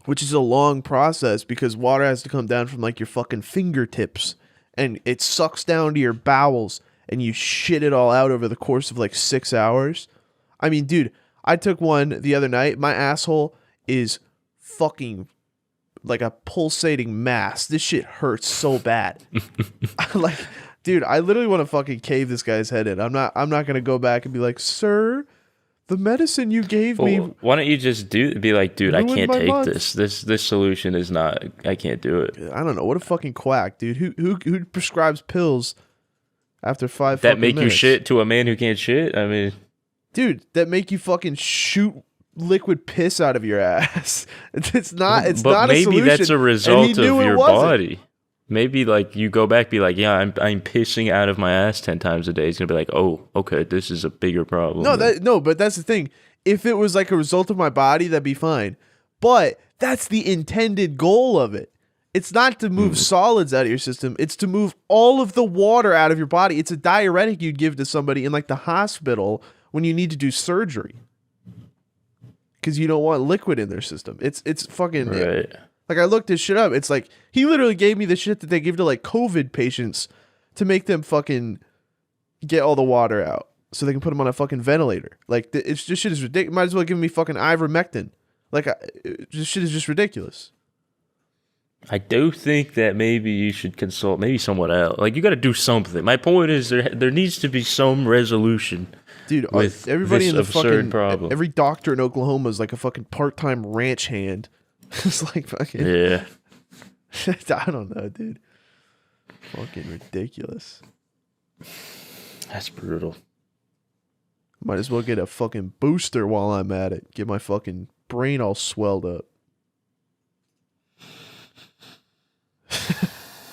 which is a long process because water has to come down from like your fucking fingertips, and it sucks down to your bowels, and you shit it all out over the course of like 6 hours. I mean, dude, I took one the other night. My asshole is fucking like a pulsating mass. This shit hurts so bad. Like, dude, I literally want to fucking cave this guy's head in. I'm not gonna go back and be like, sir, the medicine you gave me. Why don't you just be like, dude, I can't take month. this solution is not, I can't do it. I don't know. What a fucking quack, dude. Who prescribes pills after 5 That fucking make minutes? you shit to a man who can't shit? I mean, Dude, that make you fucking shoot liquid piss out of your ass. It's not a maybe solution. that's a And he result of knew it your wasn't. body. Maybe like you go back, be like, yeah, I'm pissing out of my ass 10 times a day. He's gonna be like, oh, okay, this is a bigger problem. No, but that's the thing. If it was like a result of my body, that'd be fine. But that's the intended goal of it. It's not to move solids out of your system. It's to move all of the water out of your body. It's a diuretic you'd give to somebody in like the hospital when you need to do surgery, because you don't want liquid in their system. It's fucking Right. Like, I looked this shit up. It's like he literally gave me the shit that they give to like COVID patients to make them fucking get all the water out so they can put them on a fucking ventilator. Like, it's just shit is ridiculous. Might as well give me fucking ivermectin. Like, this shit is just ridiculous. I do think that maybe you should consult maybe someone else. Like, you got to do something. My point is there needs to be some resolution. Dude, With everybody this in the absurd fucking problem. every doctor in Oklahoma is like a fucking part-time ranch hand. It's like fucking Yeah. I don't know, dude. Fucking ridiculous. That's brutal. Might as well get a fucking booster while I'm at it. Get my fucking brain all swelled up.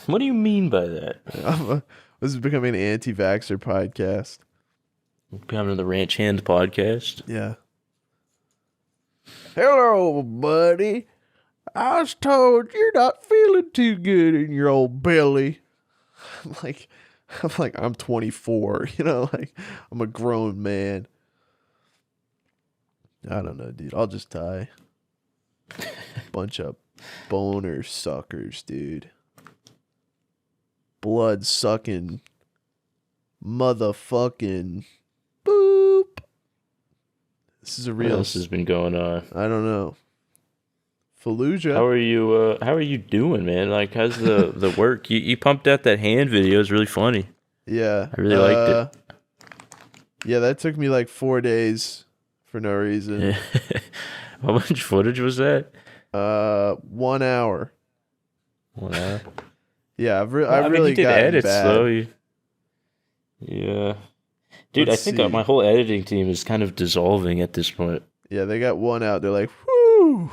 What do you mean by that? This is becoming an anti-vaxxer podcast. Coming to the Ranch Hand podcast. Yeah. Hello, buddy. I was told you're not feeling too good in your old belly. I'm like, I'm 24, you know, like I'm a grown man. I don't know, dude. I'll just die. Bunch of boner suckers, dude. Blood sucking motherfucking boop. This is a What real. else has been going on? I don't know. Fallujah. How are you? How are you doing, man? Like, how's the work? You pumped out that hand video. It was really funny. Yeah. I really liked it. Yeah, that took me like 4 days for no reason. Yeah. How much footage was that? 1 hour. 1 hour. Yeah, I mean, really you did got edits bad. though. Yeah. Dude, Let's I think see. my whole editing team is kind of dissolving at this point. Yeah, they got one out. They're like, whoo.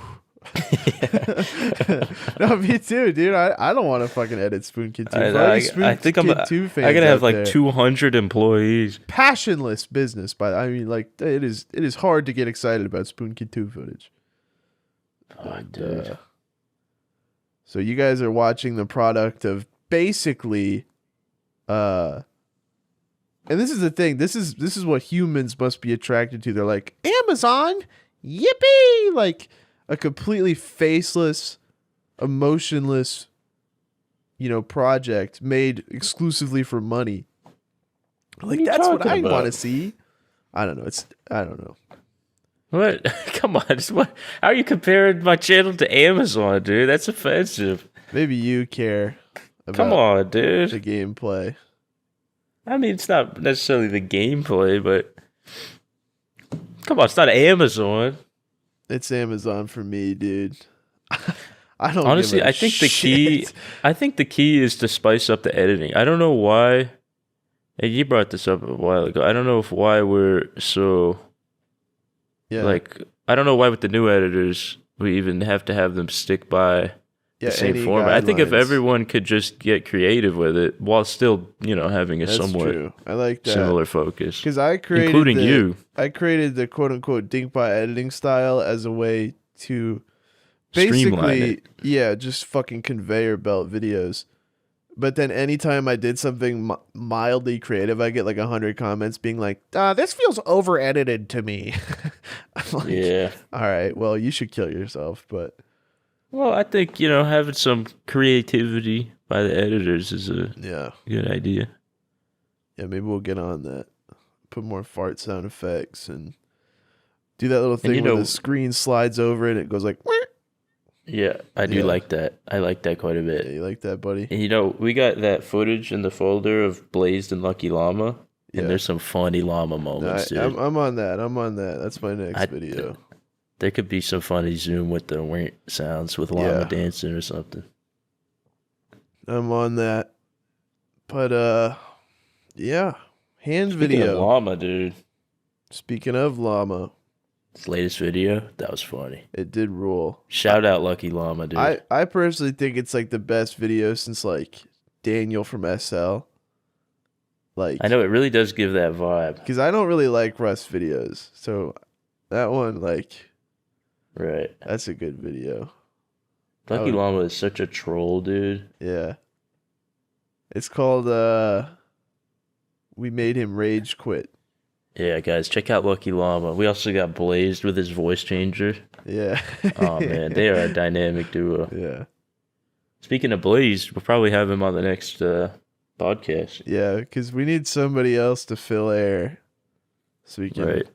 No, me too, dude. I don't want to fucking edit Spoon Kid 2. I think I'm Kid 2 fans I gotta have out like there. 200 employees. Passionless business, but I mean, like, it is hard to get excited about Spoon Kid 2 footage. Oh, And, dude. so you guys are watching the product of basically, and this is the thing. This is what humans must be attracted to. They're like, Amazon, yippee! Like a completely faceless, emotionless, project made exclusively for money. Like, you that's what talking I about? want to see. I don't know. I don't know. What? Come on. How are you comparing my channel to Amazon, dude? That's offensive. Maybe you care about Come on, dude. the gameplay. I mean, it's not necessarily the gameplay, but come on, it's not Amazon. It's Amazon for me, dude. I don't Honestly, give a I think the key shit. is to spice up the editing. I don't know why. And you brought this up a while ago. I don't know why we're so Yeah. like. I don't know why with the new editors we even have to have them stick by Yeah, the same any format. I think if guidelines. everyone could just get creative with it while still, having a That's somewhat true. I like that. similar focus, Because I created including you. I created the quote unquote dinkbot editing style as a way to basically, Streamline it. yeah, just fucking conveyor belt videos. But then anytime I did something mildly creative, I get like 100 comments being like, this feels over edited to me. I'm like, Yeah. all right, well, you should kill yourself. But Well, I think, having some creativity by the editors is a yeah, good idea. yeah, maybe we'll get on that. Put more fart sound effects and do that little thing where the screen slides over and it goes like, "Wah." Yeah, I do like that. I like that quite a bit. Yeah, you like that, buddy? And we got that footage in the folder of Blazed and Lucky Llama, Yeah. and there's some funny llama moments, dude. I'm on that. I'm on that. That's my next video. There could be some funny Zoom with the wink sounds with llama dancing or something. I'm on that. But yeah, hand Speaking video. of llama, dude. Speaking of llama, His latest video, that was funny. it did rule. Shout out Lucky Llama, dude. I personally think it's like the best video since like Daniel from SL. Like I know it really does give that vibe. because I don't really like Russ videos, so that one Right. that's a good video. Lucky Llama is such a troll, dude. Yeah. It's called We Made Him Rage Quit. Yeah, guys, check out Lucky Llama. We also got Blazed with his voice changer. Yeah. Oh, man, they are a dynamic duo. Yeah. Speaking of Blazed, we'll probably have him on the next podcast. Yeah, because we need somebody else to fill air. So we can. Right.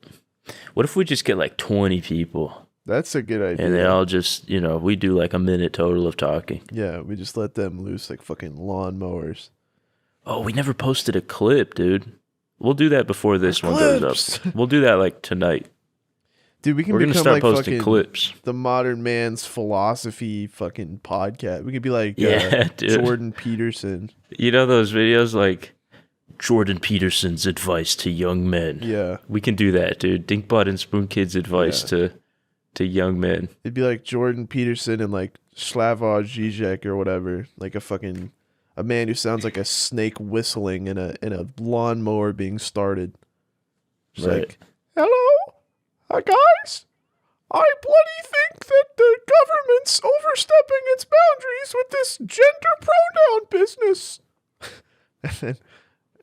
What if we just get like 20 people? That's a good idea. And they all just, we do like a minute total of talking. Yeah, we just let them loose like fucking lawnmowers. Oh, we never posted a clip, dude. We'll do that before this one goes up. We'll do that like tonight. Dude, we can We're going to become start like posting fucking clips. the modern man's philosophy fucking podcast. We could be like Yeah, dude. Jordan Peterson. You know those videos like Jordan Peterson's advice to young men? Yeah. We can do that, dude. Dinkbot and Spoon Kid's advice to young men. It'd be like Jordan Peterson and like Slavoj Žižek or whatever. Like a man who sounds like a snake whistling in a lawnmower being started. It's Right. like, hello, guys. I bloody think that the government's overstepping its boundaries with this gender pronoun business.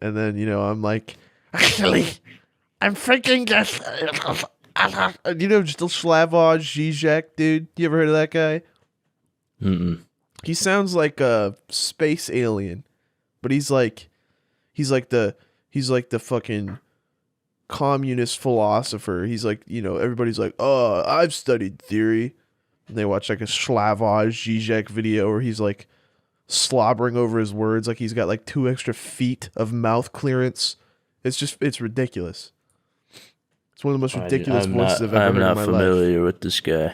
and then I'm like, Actually, I'm freaking just. just a Slavoj Žižek, dude. You ever heard of that guy? Mm-mm. He sounds like a space alien, but he's like the fucking communist philosopher. He's like, everybody's like, oh, I've studied theory. And they watch like a Slavoj Žižek video where he's like slobbering over his words like he's got like 2 extra feet of mouth clearance. It's ridiculous. It's one of the most ridiculous voices I've ever heard in my life. I'm not familiar with this guy,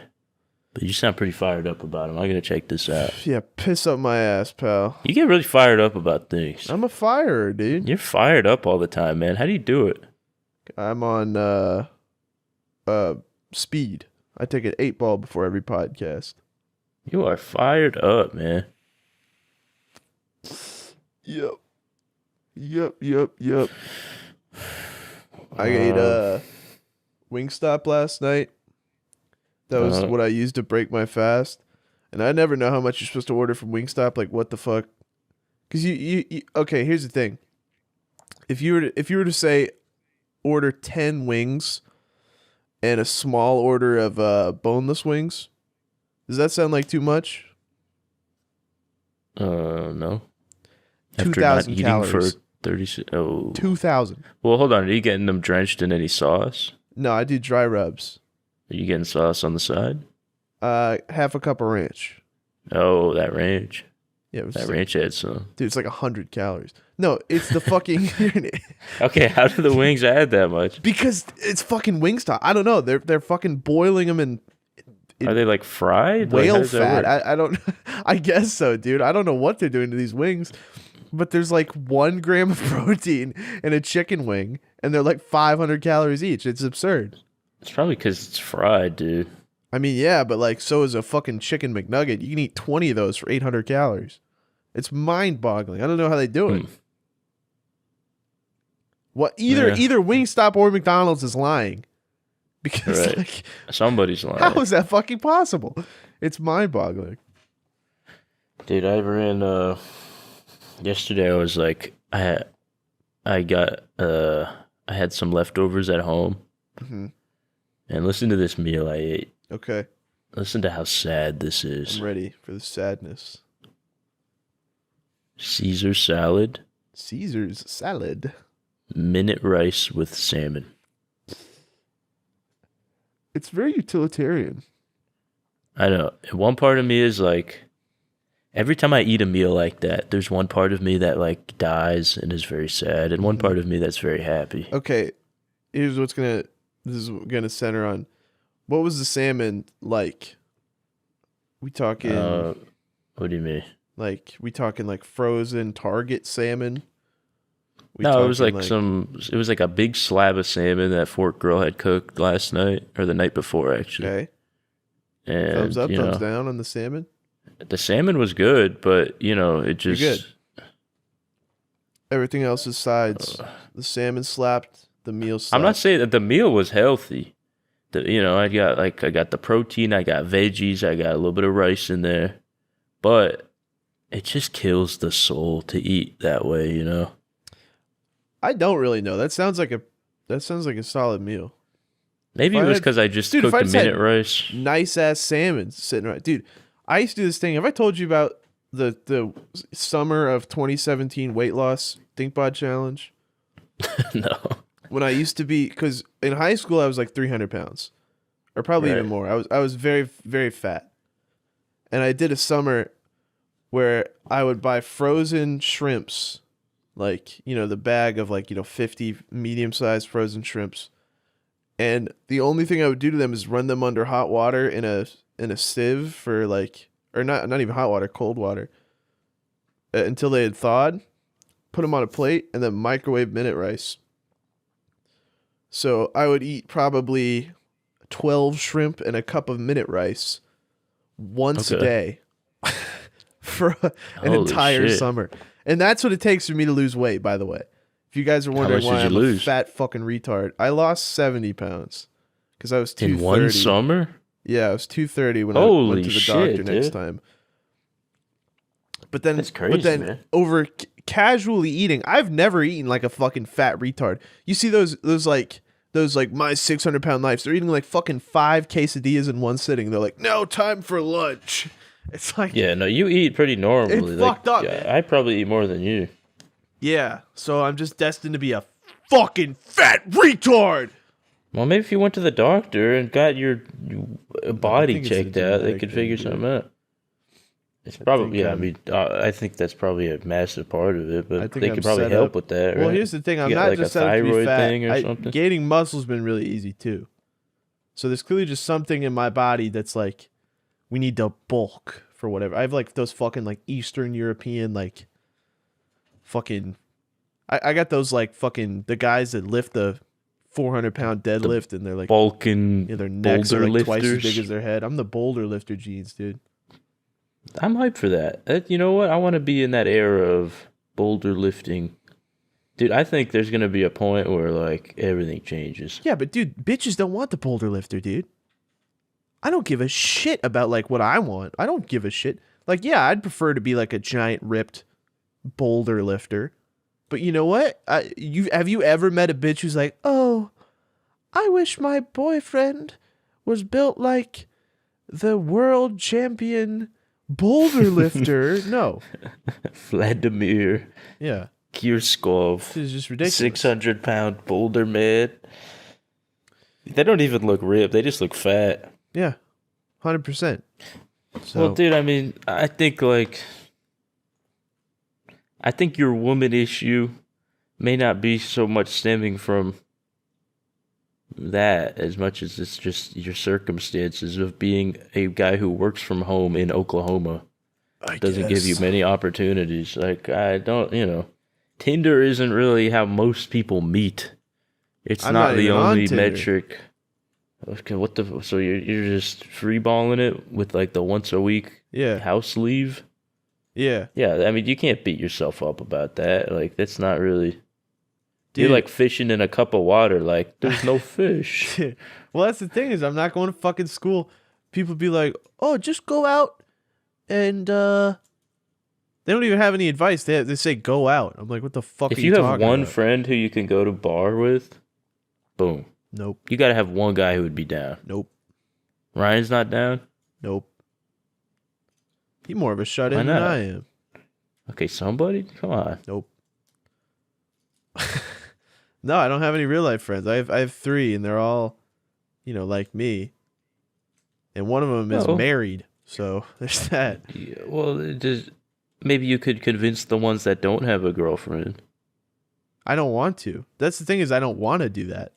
but you sound pretty fired up about him. I'm going to check this out. Yeah, piss up my ass, pal. You get really fired up about things. I'm a firer, dude. You're fired up all the time, man. How do you do it? I'm on speed. I take an 8-ball before every podcast. You are fired up, man. Yep. I ate Wingstop last night. That was what I used to break my fast. And I never know how much you're supposed to order from Wingstop. Like, what the fuck? Because you okay, here's the thing. If you were to say order 10 wings and a small order of boneless wings, does that sound like too much? No. 2,000 calories. For 30. Oh. 2,000. Well, hold on. Are you getting them drenched in any sauce? No, I do dry rubs. Are you getting sauce on the side? Half a cup of ranch. Oh, that ranch. Yeah, it was That just ranch had some. dude, it's like 100 calories. No, it's the fucking Okay, how do the wings add that much? because it's fucking Wingstop. I don't know. They're fucking boiling them in Are they like fried? Like, how whale does that fat. work? I don't. I guess so, dude. I don't know what they're doing to these wings, but there's like 1 gram of protein in a chicken wing, and they're like 500 calories each. It's absurd. It's probably because it's fried, dude. I mean, yeah, but like, so is a fucking chicken McNugget. You can eat 20 of those for 800 calories. It's mind-boggling. I don't know how they do it. What either Wingstop or McDonald's is lying, because Right. like, Somebody's lying. how is that fucking possible? It's mind-boggling. Dude, I ran yesterday. I was like, I had some leftovers at home, Mhm. and listen to this meal I ate. Okay, Listen to how sad this is. I'm ready for the sadness. Caesar salad, Caesar's salad. minute rice with salmon. It's very utilitarian. I know. And one part of me is like, every time I eat a meal like that, there's one part of me that like dies and is very sad, and one part of me that's very happy. Okay, here's this is gonna center on, what was the salmon like? We talking What do you mean? like frozen Target salmon? No, it was talking, it was like a big slab of salmon that Fort Girl had cooked last night or the night before, actually. Okay, And thumbs up, you thumbs know, down on the salmon. the salmon was good, but you know, it just Good. Everything else is sides. The salmon slapped. The meal slapped. I'm not saying that the meal was healthy. I got the protein, I got veggies, I got a little bit of rice in there, but it just kills the soul to eat that way, you know. I don't really know. That sounds like a solid meal. Maybe If it I was had- because I just Dude, if cooked I the just had minute rice. Nice ass salmon sitting right, dude. I used to do this thing. Have I told you about the summer of 2017 weight loss dinkbot challenge? No. When I used to be, because in high school I was like 300 pounds, or probably even Right. more. I was very, very fat, and I did a summer where I would buy frozen shrimps, like, the bag of 50 medium sized frozen shrimps, and the only thing I would do to them is run them under hot water in a sieve for or not even hot water, cold water, until they had thawed. Put them on a plate and then microwave minute rice. So I would eat probably 12 shrimp and a cup of minute rice once a Okay. day for an Holy entire shit. summer. And that's what it takes for me to lose weight, by the way. If you guys are wondering much why did you I'm lose? a fat fucking retard, I lost 70 pounds because I was In 230. one summer? Yeah, I was 230 when I Holy went to the shit, doctor next dude. time. But then, That's crazy, man. over casually eating, I've never eaten like a fucking fat retard. You see those my 600-pound lives. They're eating like fucking 5 quesadillas in one sitting. They're like, no time for lunch. It's like, Yeah, no, you eat pretty normally. It's fucked up, yeah, man. I probably eat more than you. yeah. So I'm just destined to be a fucking fat retard. Well, maybe if you went to the doctor and got your body think it's a checked out, they genetic could thing, figure dude. something out. It's probably, think yeah, I I'm- mean, I think that's probably a massive part of it, I but think they I'm could probably set help up- with that, Well, right? here's the thing. I'm You got, not like, just a set up to be thyroid fat. thing or something? Gaining muscle's been really easy too. So there's clearly just something in my body that's like, we need to bulk for whatever. I have like those fucking like Eastern European fucking. I got those like fucking the guys that lift the 400-pound deadlift and they're like Balkan their necks are boulder like twice as lifters. big as their head. I'm the boulder lifter genes, dude. I'm hyped for that. You know what? I want to be in that era of boulder lifting. Dude, I think there's going to be a point where, like, everything changes. Yeah, but dude, bitches don't want the boulder lifter, dude. I don't give a shit about like what I want. I don't give a shit. Like, yeah, I'd prefer to be like a giant ripped boulder lifter. But you know what? Have you ever met a bitch who's like, "Oh, I wish my boyfriend was built like the world champion boulder lifter." No. Vladimir Yeah. Kirskov, This is just ridiculous. 600-pound boulder man. They don't even look ripped. They just look fat. Yeah. 100%. So, Well, dude, I mean, I think your woman issue may not be so much stemming from that as much as it's just your circumstances of being a guy who works from home in Oklahoma. I Doesn't give you guess. many opportunities. Like, I don't, Tinder isn't really how most people meet. It's I'm not not the even on only Tinder. metric. Okay, what the? So you're just freeballing it with like the once a week Yeah. house leave? Yeah. Yeah, I mean you can't beat yourself up about that. Like that's not really. Dude. You're like fishing in a cup of water. Like there's no fish. Well, that's the thing is I'm not going to fucking school. People be like, "Oh, just go out and they don't even have any advice. They say go out." I'm like, "What the fuck If are you you have talking one about?" friend who you can go to bar with, boom. Nope. You gotta have one guy who would be down. Nope. Ryan's not down. Nope. He's more of a Why shut-in than not? I am. Okay, somebody, come on. Nope. No, I don't have any real life friends. I have 3, and they're all, like me. And one of them is Oh. married, so there's that. Yeah, well, maybe you could convince the ones that don't have a girlfriend. I don't want to. That's the thing is I don't want to do that.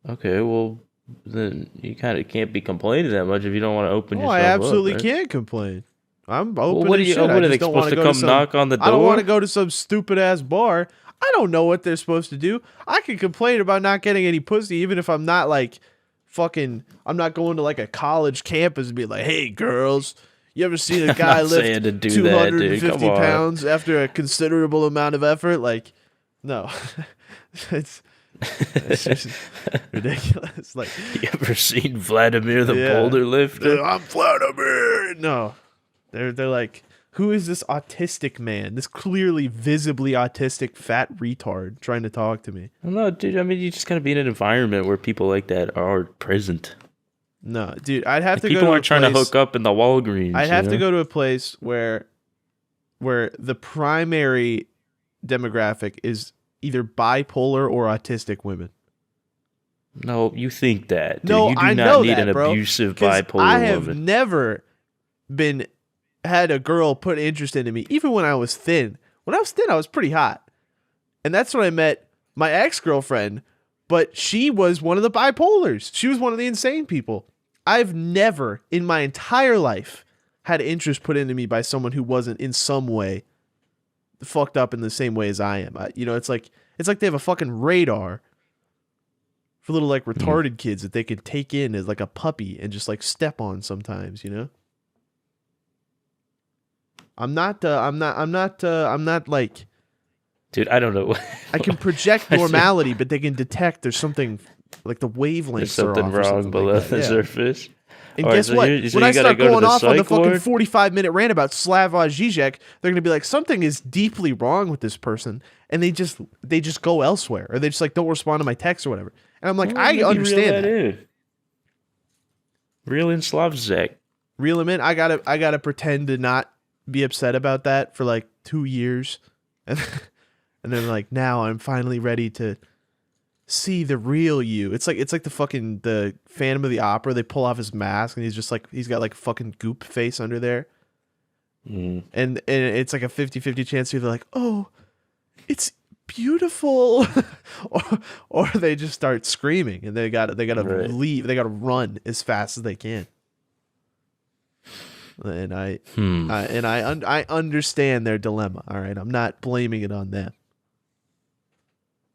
Okay, well, then you kind of can't be complaining that much if you don't want to open Oh, yourself I absolutely up, right? can't complain. I'm open. Well, what as are you? shit. What I are they just don't want supposed to go come knock on the door? I don't want to go to some stupid ass bar. I don't know what they're supposed to do. I can complain about not getting any pussy, even if I'm not like fucking. I'm not going to like a college campus and be like, "Hey, girls, you ever seen a guy not saying lift to do that, dude. 250 Come on. pounds after a considerable amount of effort?" Like, no, it's just ridiculous. Like, You ever seen Vladimir the Yeah. boulder lifter? I'm Vladimir. No, they're like, who is this autistic man? This clearly, visibly autistic fat retard trying to talk to me. No, dude. I mean, you just gotta be in an environment where people like that are present. No, dude, I'd have to go People to aren't trying to hook up in the Walgreens. I'd have you to know? go to a place where the primary demographic is either bipolar or autistic women. No, you think that. Dude. No, You do I not know need that, an bro, abusive 'cause bipolar I have woman. never had a girl put interest into me, even when I was thin. When I was thin, I was pretty hot. And that's when I met my ex-girlfriend, but she was one of the bipolars. She was one of the insane people. I've never in my entire life had interest put into me by someone who wasn't in some way fucked up in the same way as I am. It's like they have a fucking radar for little like retarded kids that they could take in as like a puppy and just like step on sometimes, I'm not like, Dude, I don't know. I can project normality, but they can detect there's something like the wavelengths There's something are off or wrong something below like that. the Yeah. surface. And All right, guess so what? you When I gotta start go to going the off on the psych fucking ward? 45-minute rant about Slavoj Žižek, they're gonna be like, something is deeply wrong with this person, and they just go elsewhere, or they just like don't respond to my text or whatever. And I'm like, Well, I maybe understand that. in. Real in Slavzek. Reel him in. I gotta pretend to not be upset about that for like 2 years, and then like now I'm finally ready to see the real you. It's like the Phantom of the Opera. They pull off his mask and he's got like fucking goop face under there, and it's like a 50-50 chance they're like, oh, it's beautiful, or they just start screaming and they gotta Right. leave. They gotta run as fast as they can. And I understand their dilemma. All right, I'm not blaming it on them.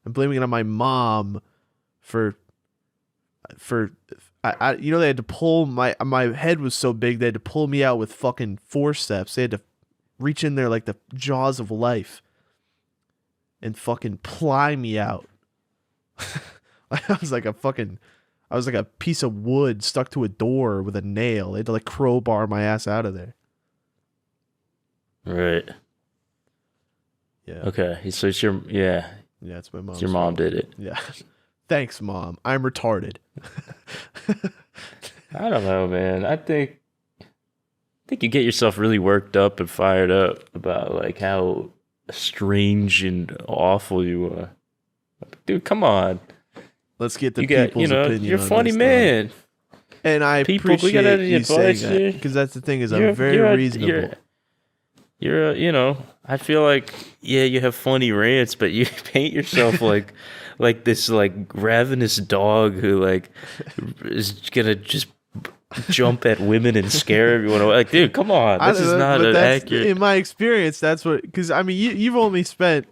I'm blaming it on my mom for they had to pull my head was so big they had to pull me out with fucking forceps. They had to reach in there like the jaws of life and fucking ply me out. I was like a piece of wood stuck to a door with a nail. They had to like crowbar my ass out of there. Right. Yeah. Okay. So it's Yeah, it's my mom. your mom did it. Yeah. Thanks, Mom. I'm retarded. I don't know, man. I think you get yourself really worked up and fired up about like how strange and awful you are. Dude, come on. Let's get the You got, people's opinion. you're a on funny this, man. though. And I People, we appreciate got any you saying advice that here? because that's the thing is I'm very reasonable. You're I feel like, yeah, you have funny rants, but you paint yourself like this like ravenous dog who like is gonna just jump at women and scare everyone away. Like, dude, come on, this is not but an that's, accurate. in my experience, that's what. Because I mean, you've only spent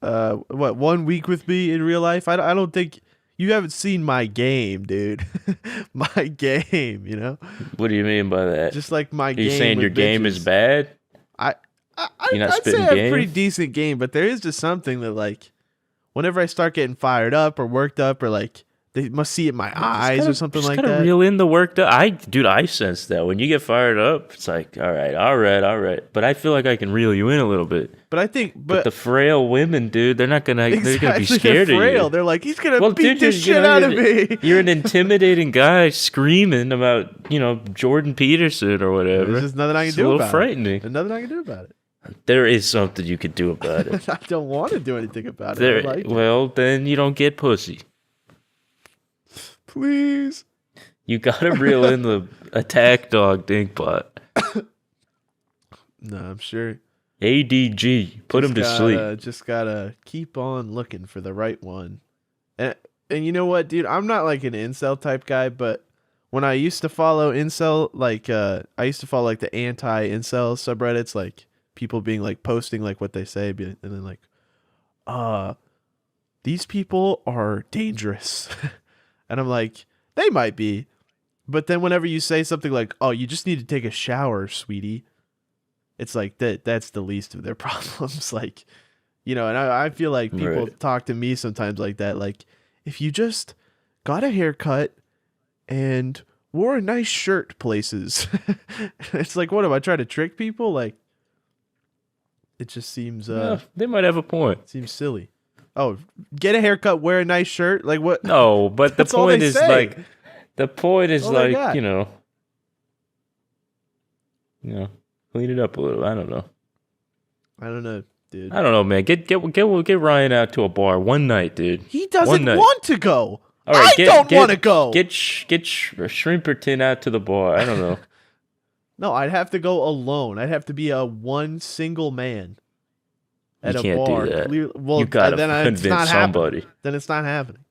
1 week with me in real life. I don't think You haven't seen my game, dude. My game, you know? What do you mean by that? Just like my Are game. you saying with your game is bitches. bad? You're not I'd spitting say I have game? pretty decent game, but there is just something that, like, whenever I start getting fired up or worked up or, like, they must see it in my eyes or something like gotta that. reel in the work. Dude, I sense that when you get fired up, it's like, all right. But I feel like I can reel you in a little bit. But I think, But the frail women, dude, they're gonna be exactly, scared they're frail. of you. They're like, he's gonna Well, beat dude, this shit out of me. You're an intimidating guy screaming about, Jordan Peterson or whatever. There's just nothing I can It's do a little about frightening. it. There's nothing I can do about it. There is something you could do about it. I don't want to do anything about it. I like it. Well, then you don't get pussy. Please. You gotta reel in the attack dog dinkbot. No, I'm sure. ADG. Put him to sleep. Just gotta keep on looking for the right one. And you know what, dude? I'm not like an incel type guy, but when I used to follow incel, like I used to follow like the anti-incel subreddits, like people being like posting like what they say, and then like, these people are dangerous. And I'm like, they might be. But then whenever you say something like, oh, you just need to take a shower, sweetie, it's like that's the least of their problems. Like, and I feel like people talk to me sometimes like that. Like, if you just got a haircut and wore a nice shirt places, it's like, what am I trying to trick people? Like, it just seems they might have a point. Seems silly. Oh, get a haircut, wear a nice shirt. Like what? No, but the point is say. you know, clean it up a little. I don't know. I don't know, dude. I don't know, man. Get Ryan out to a bar one night, dude. He doesn't want to go. All right, I don't want to go. Get Shrimperton out to the bar. I don't know. No, I'd have to go alone. I'd have to be a one single man. At you can't a bar. do that. Well, you gotta then convince somebody. Then it's not happening.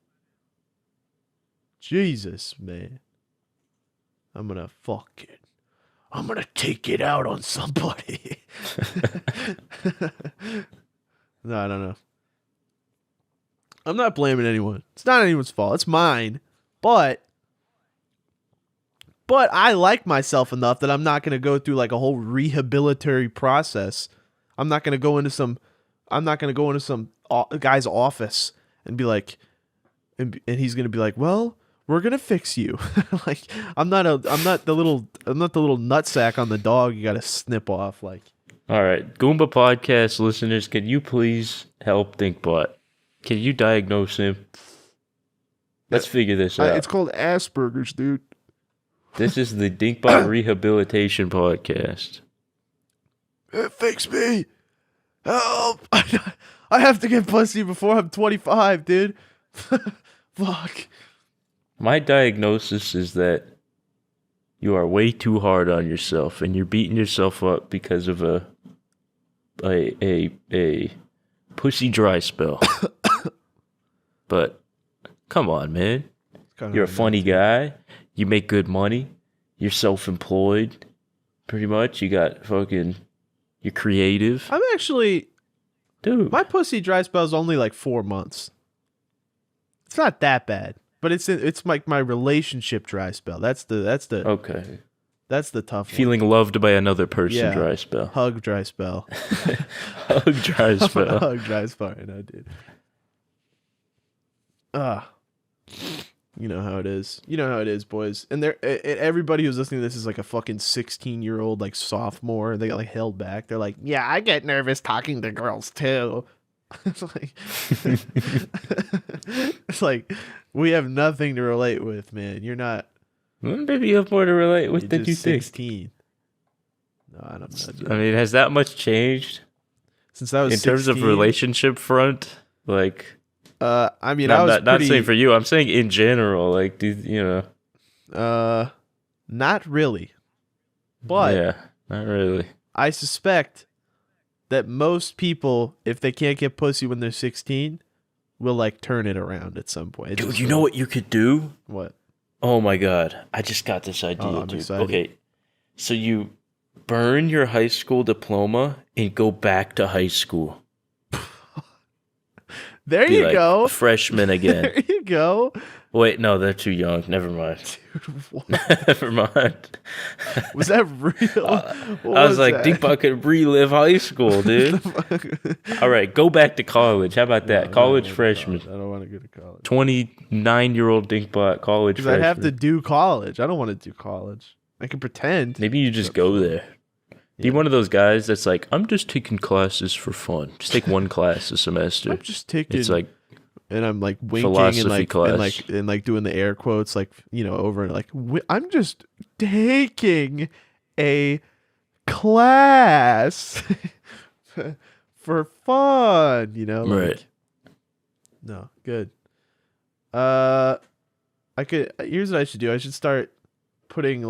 Jesus, man. I'm gonna take it out on somebody. No, I don't know. I'm not blaming anyone. It's not anyone's fault. It's mine. But I like myself enough that I'm not gonna go through like a whole rehabilitatory process. I'm not gonna go into some guy's office and be like, and he's gonna be like, well, we're gonna fix you. Like, I'm not the little nutsack on the dog you gotta snip off. Like, all right, Goomba podcast listeners, can you please help Dinkbot? Can you diagnose him? Let's figure this out. It's called Asperger's, dude. This is the Dinkbot Rehabilitation Podcast. Fix me. Help. I have to get pussy before I'm 25, dude. Fuck. My diagnosis is that you are way too hard on yourself and you're beating yourself up because of a pussy dry spell. But come on, man. You're a funny guy. You make good money. You're self-employed. Pretty much. You're creative. I'm actually, dude. My pussy dry spell is only like 4 months. It's not that bad, but it's like my relationship dry spell. That's the okay. That's the tough one. Feeling loved by another person dry spell. Hug dry spell. Hug dry spell. Hug dry spell right now, dude. You know how it is. You know how it is, boys. And everybody who's listening to this is like a fucking 16-year-old, like sophomore. They got like held back. They're like, yeah, I get nervous talking to girls too. It's like we have nothing to relate with, man. You're not. Well, maybe you have more to relate with than you 16. No, I don't know. Dude. I mean, has that much changed since I was in 16? Terms of relationship front? Like, I mean, I was not, not saying for you. I'm saying in general. Like, not really. But yeah, not really. I suspect that most people, if they can't get pussy when they're 16, will like turn it around at some point. Dude, you know what you could do? What? Oh my god, I just got this idea, I'm dude. excited. Okay, so you burn your high school diploma and go back to high school. There Be you like go. a freshman again. There you go. Wait, no, they're too young. Never mind. Dude, what? Never mind. Was that real? I was like, Dinkbot could relive high school, dude. All right, go back to college. How about that? College freshman. I don't want to go to college. 29-year-old Dinkbot college Because freshman. I have to do college. I don't want to do college. I can pretend. Maybe you just go there. Be one of those guys that's like, I'm just taking classes for fun. Just take one class a semester. I'm just taking. It's like, and I'm like winking philosophy class. and like doing the air quotes, like, you know, over and like, I'm just taking a class for fun, you know? Like, right. No, good. Here's what I should do. I should start putting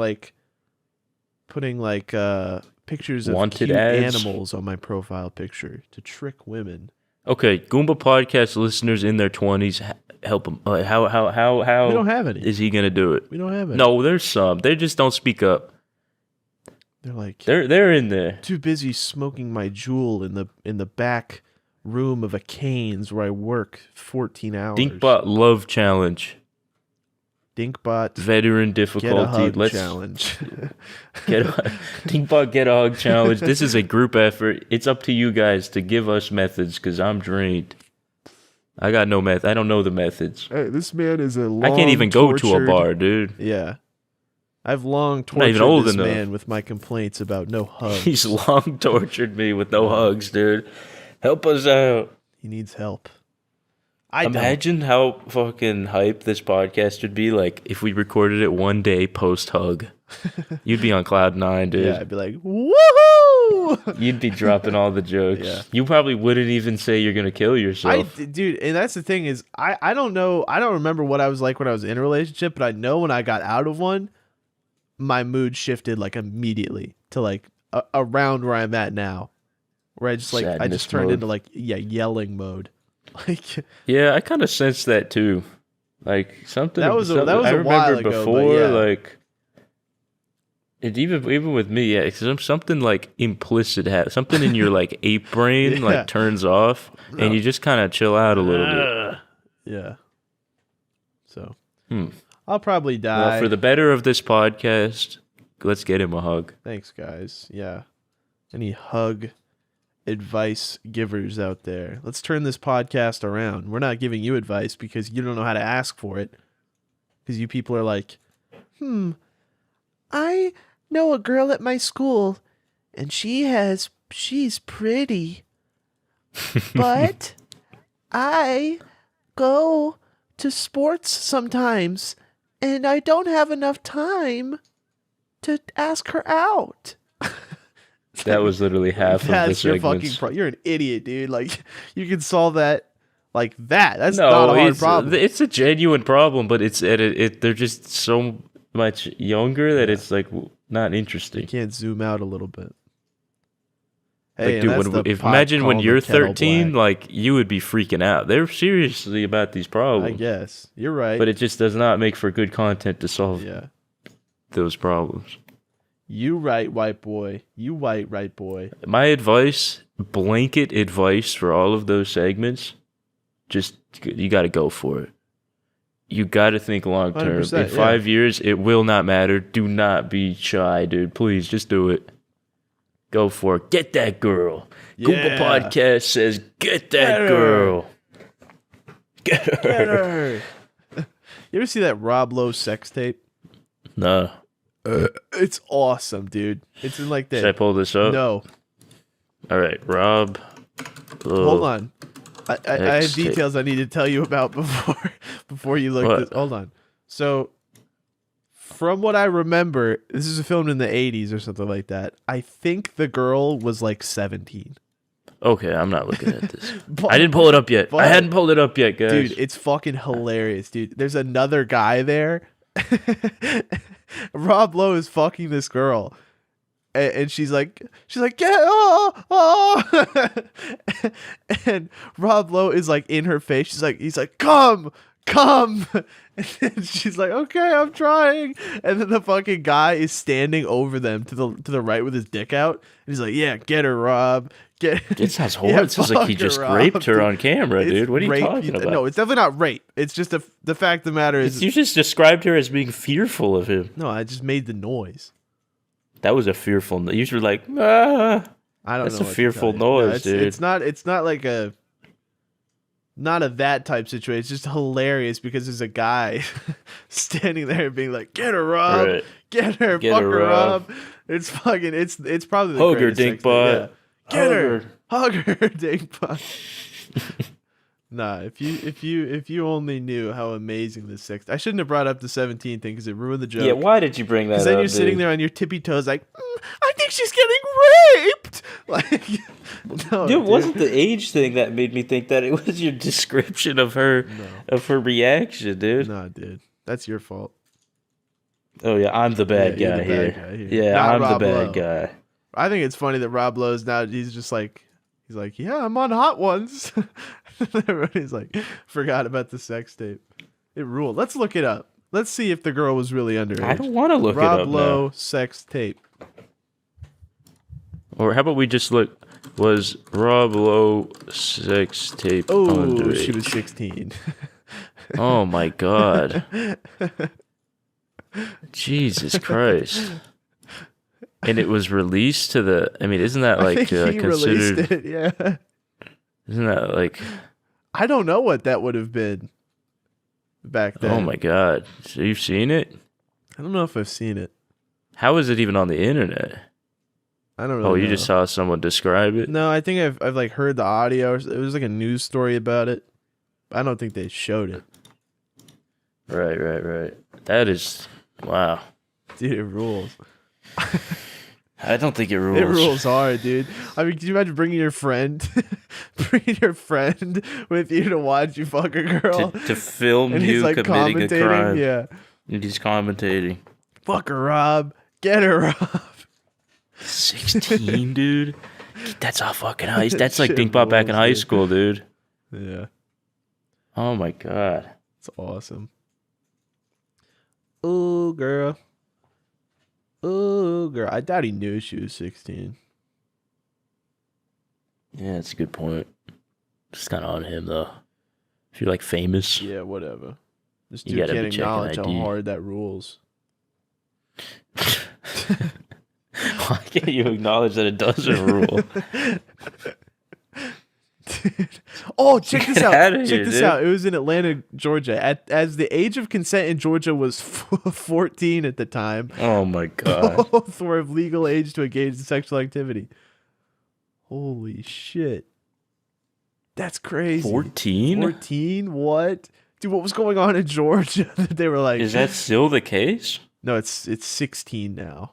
pictures of Wanted cute ads? animals on my profile picture to trick women. Okay, Goomba podcast listeners in their 20s, help them. How We don't have any. is he gonna do it? We don't have any. No, there's some. They just don't speak up. They're like They're in there. too busy smoking my jewel in the back room of a Cane's where I work 14 hours. Dinkbot love challenge. Dinkbot Veteran get a difficulty. hug challenge. Dinkbot get a hug challenge. This is a group effort. It's up to you guys to give us methods because I'm drained. I got no method. I don't know the methods. Hey, this man is a long I can't even go to a tortured- bar, dude. Yeah. I've long not tortured even old this enough. man with my complaints about no hugs. He's long tortured me with no hugs, dude. Help us out. He needs help. I don't. Imagine how fucking hype this podcast would be like if we recorded it one day post hug. You'd be on cloud nine, dude. Yeah, I'd be like, woohoo! You'd be dropping all the jokes. Yeah. You probably wouldn't even say you're gonna kill yourself. Dude, and that's the thing is, I don't know, I don't remember what I was like when I was in a relationship, but I know when I got out of one, my mood shifted like immediately to like around where I'm at now, where I just like I Sadness just turned mode. into like yelling mode, like Yeah, I kind of sensed that too. Like something That was a something- I while remember ago, but before, yeah. like it even with me, yeah, something like implicit something in your like ape brain Yeah. like turns off, and you just kind of chill out a little bit. yeah. So Hmm. I'll probably die. Well, for the better of this podcast, let's get him a hug. Thanks, guys. Yeah. Any hug advice givers out there? Let's turn this podcast around. We're not giving you advice because you don't know how to ask for it. Because you people are like, I know a girl at my school and she's pretty. But I go to sports sometimes and I don't have enough time to ask her out. That was literally half of the That's your segments. fucking you're an idiot, dude. Like, you can solve that like that. That's not a hard problem. It's a genuine problem, but they're just so much younger that it's like not You interesting. can't zoom out a little bit. Like, Hey, and dude, that's the pot imagine when calling you're the kettle 13, black. like you would be freaking out. They're seriously about these I problems, guess. You're right. but it just does not make for good content to solve yeah. those problems. You right, white boy. You white, right boy. My advice, blanket advice for all of those segments, just you got to go for it. You got to think long term. 100%, In 5 years, it will not matter. Do not be shy, dude. Please, just do it. Go for it. Get that girl. Google Yeah. Podcast says, get that Get her. girl. Get her. Get her. You ever see that Rob Lowe sex tape? No. It's awesome, dude. It's in like Should I that. pull this up? No. All right, Rob. Hold on. I have X tape. details I need to tell you about before you look What? this. Hold on. So, from what I remember, this is filmed in the 80s or something like that. I think the girl was like 17. Okay, I'm not looking at this. But- I didn't pull it up yet. but- I hadn't pulled it up yet, guys. Dude, it's fucking hilarious, dude. There's another guy there. Rob Lowe is fucking this girl. And she's like, yeah, oh. And Rob Lowe is like in her face. He's like, come, come. And then she's like, okay, I'm trying. And then the fucking guy is standing over them to the right with his dick out. And he's like, yeah, get her, Rob. It sounds horrible. It sounds like he just raped her on camera, dude. What are you talking about? No, it's definitely not rape. It's just the fact of the matter is... You just described her as being fearful of him. No, I just made the noise. That was a fearful... You were like, ah. I don't know. That's a fearful noise, dude. It's not like a... Not a that type situation. It's just hilarious because there's a guy standing there being like, "Get her, Rob! Right. Get her, fuck her, Rob!" It's fucking. It's probably the hug her, greatest dinkbot. Yeah. Get her, hug her, dinkbot. Nah, if you only knew how amazing this sex. I shouldn't have brought up the 17 thing because it ruined the joke. Yeah, why did you bring that up? Because then you're sitting there on your tippy toes, like, I think she's getting raped. Like, no, dude, it wasn't the age thing that made me think that. It was your description of her, reaction, dude. No, dude, that's your fault. Oh yeah, I'm the bad guy here. Yeah, Not I'm Rob the bad Lowe. guy. I think it's funny that Rob Lowe's now. He's like, yeah, I'm on Hot Ones. Everybody's like, forgot about the sex tape. It ruled. Let's look it up. Let's see if the girl was really underage. I don't want to look it up Rob Lowe now. sex tape. Or how about we just look? Was Rob Lowe sex tape Oh, underage? she was 16. Oh my god. Jesus Christ. And it was released to the... I mean, isn't that like I think he considered... released it, yeah. Isn't that like... I don't know what that would have been back then. Oh my god. So you've seen it? I don't know if I've seen it. How is it even on the internet? I don't really Oh, you know. just saw someone describe it? No, I think I've like heard the audio. It was like a news story about it. I don't think they showed it. Right. That is... Wow. Dude, it rules. I don't think it rules. It rules hard, dude. I mean, can you imagine bringing your friend with you to watch you fuck a girl? To film and you he's like committing a commentating? crime. Yeah. And he's commentating. Fuck her, Rob. Get her, Rob. 16, dude? That's all fucking high. That's like Shit Dinkbot back in rules, high dude. school, dude. Yeah. Oh my god. It's awesome. Ooh, girl. Ooh, girl. I doubt he knew she was 16. Yeah, that's a good point. It's kind of on him, though. If you're like famous. Yeah, whatever. This You dude gotta can't be checking acknowledge how ID. hard that rules. Why can't you acknowledge that it doesn't rule? Dude. Oh, check this Get out. outta Check here, this dude. out. It was in Atlanta, Georgia. As the age of consent in Georgia was 14 at the time, Oh my god. both were of legal age to engage in sexual activity. Holy shit. That's crazy. 14? 14? What? Dude, what was going on in Georgia? They were like, Is that still the case? no, it's 16 now.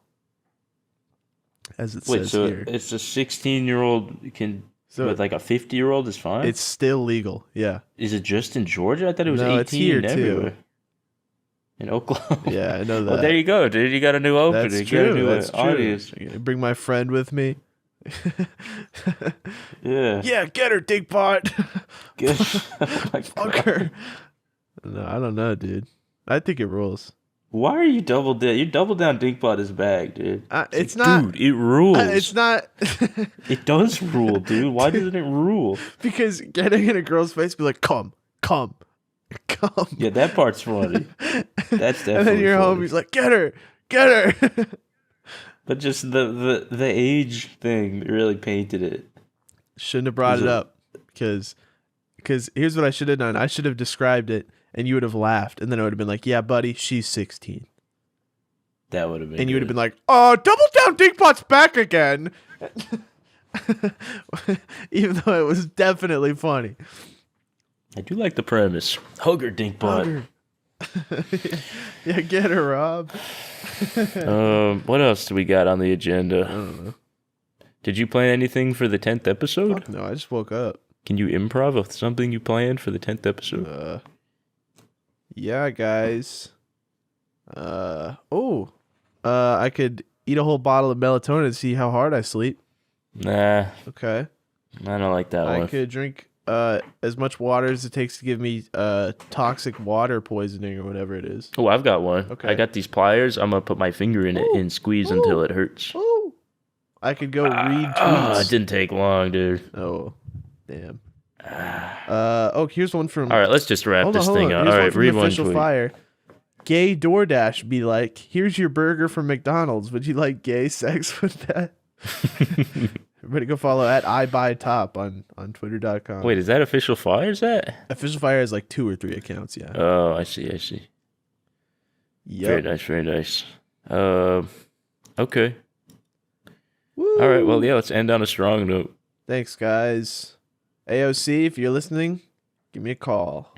As it Wait, says so here. it's a 16-year-old can... So but like a 50-year-old is fine? it's still legal. Yeah. Is it just in Georgia? I thought it was No, 18 it's here, too. everywhere. In Oklahoma? Yeah, I know that. Well, there you go, dude. You got a new opening. That's You got a true. new That's true. audience. Bring my friend with me. Yeah. Yeah, get her, dinkbot. Good. Oh my Fuck God. her. No, I don't know, dude. I think it rules. Why are you double down? You double down Dinkbot his bag, dude. It's like, not. Dude, it rules. It's not. It does rule, dude. Why doesn't it rule? Because getting in a girl's face, be like, come. Yeah, that part's funny. That's definitely And then your funny. homie's like, get her. But just the age thing really painted it. Shouldn't have brought Was it it- up because here's what I should have done. I should have described it, and you would have laughed, and then I would have been like, "Yeah, buddy, she's 16," That would have been. and you would have good. been like, "Oh, double down, Dinkbot's back again," even though it was definitely funny. I do like the premise. Hug her, Dinkbot. Yeah, get her, Rob. What else do we got on the agenda? I don't know. Did you plan anything for the 10th episode? Fuck no, I just woke up. Can you improv of something you planned for the 10th episode? Yeah, guys. I could eat a whole bottle of melatonin and see how hard I sleep. Nah, Okay. I don't like that I one. could drink as much water as it takes to give me toxic water poisoning or whatever it is. Oh, I've got one. Okay. I got these pliers. I'm gonna put my finger in it and squeeze until it hurts. Oh, I could go read Oh, tweets. it didn't take long, dude. Oh, damn. Here's one from. All right, let's just wrap this thing up. Here's All one right, from read one Official tweet. Fire. Gay DoorDash be like, here's your burger from McDonald's. Would you like gay sex with that? Everybody go follow at iBuyTop on Twitter.com. Wait, is that Official Fire? Is that? Official Fire has like 2 or 3 accounts, yeah. Oh, I see. Very Yep. nice, very nice. Okay. Woo. All right, well, yeah, let's end on a strong note. Thanks, guys. AOC, if you're listening, give me a call.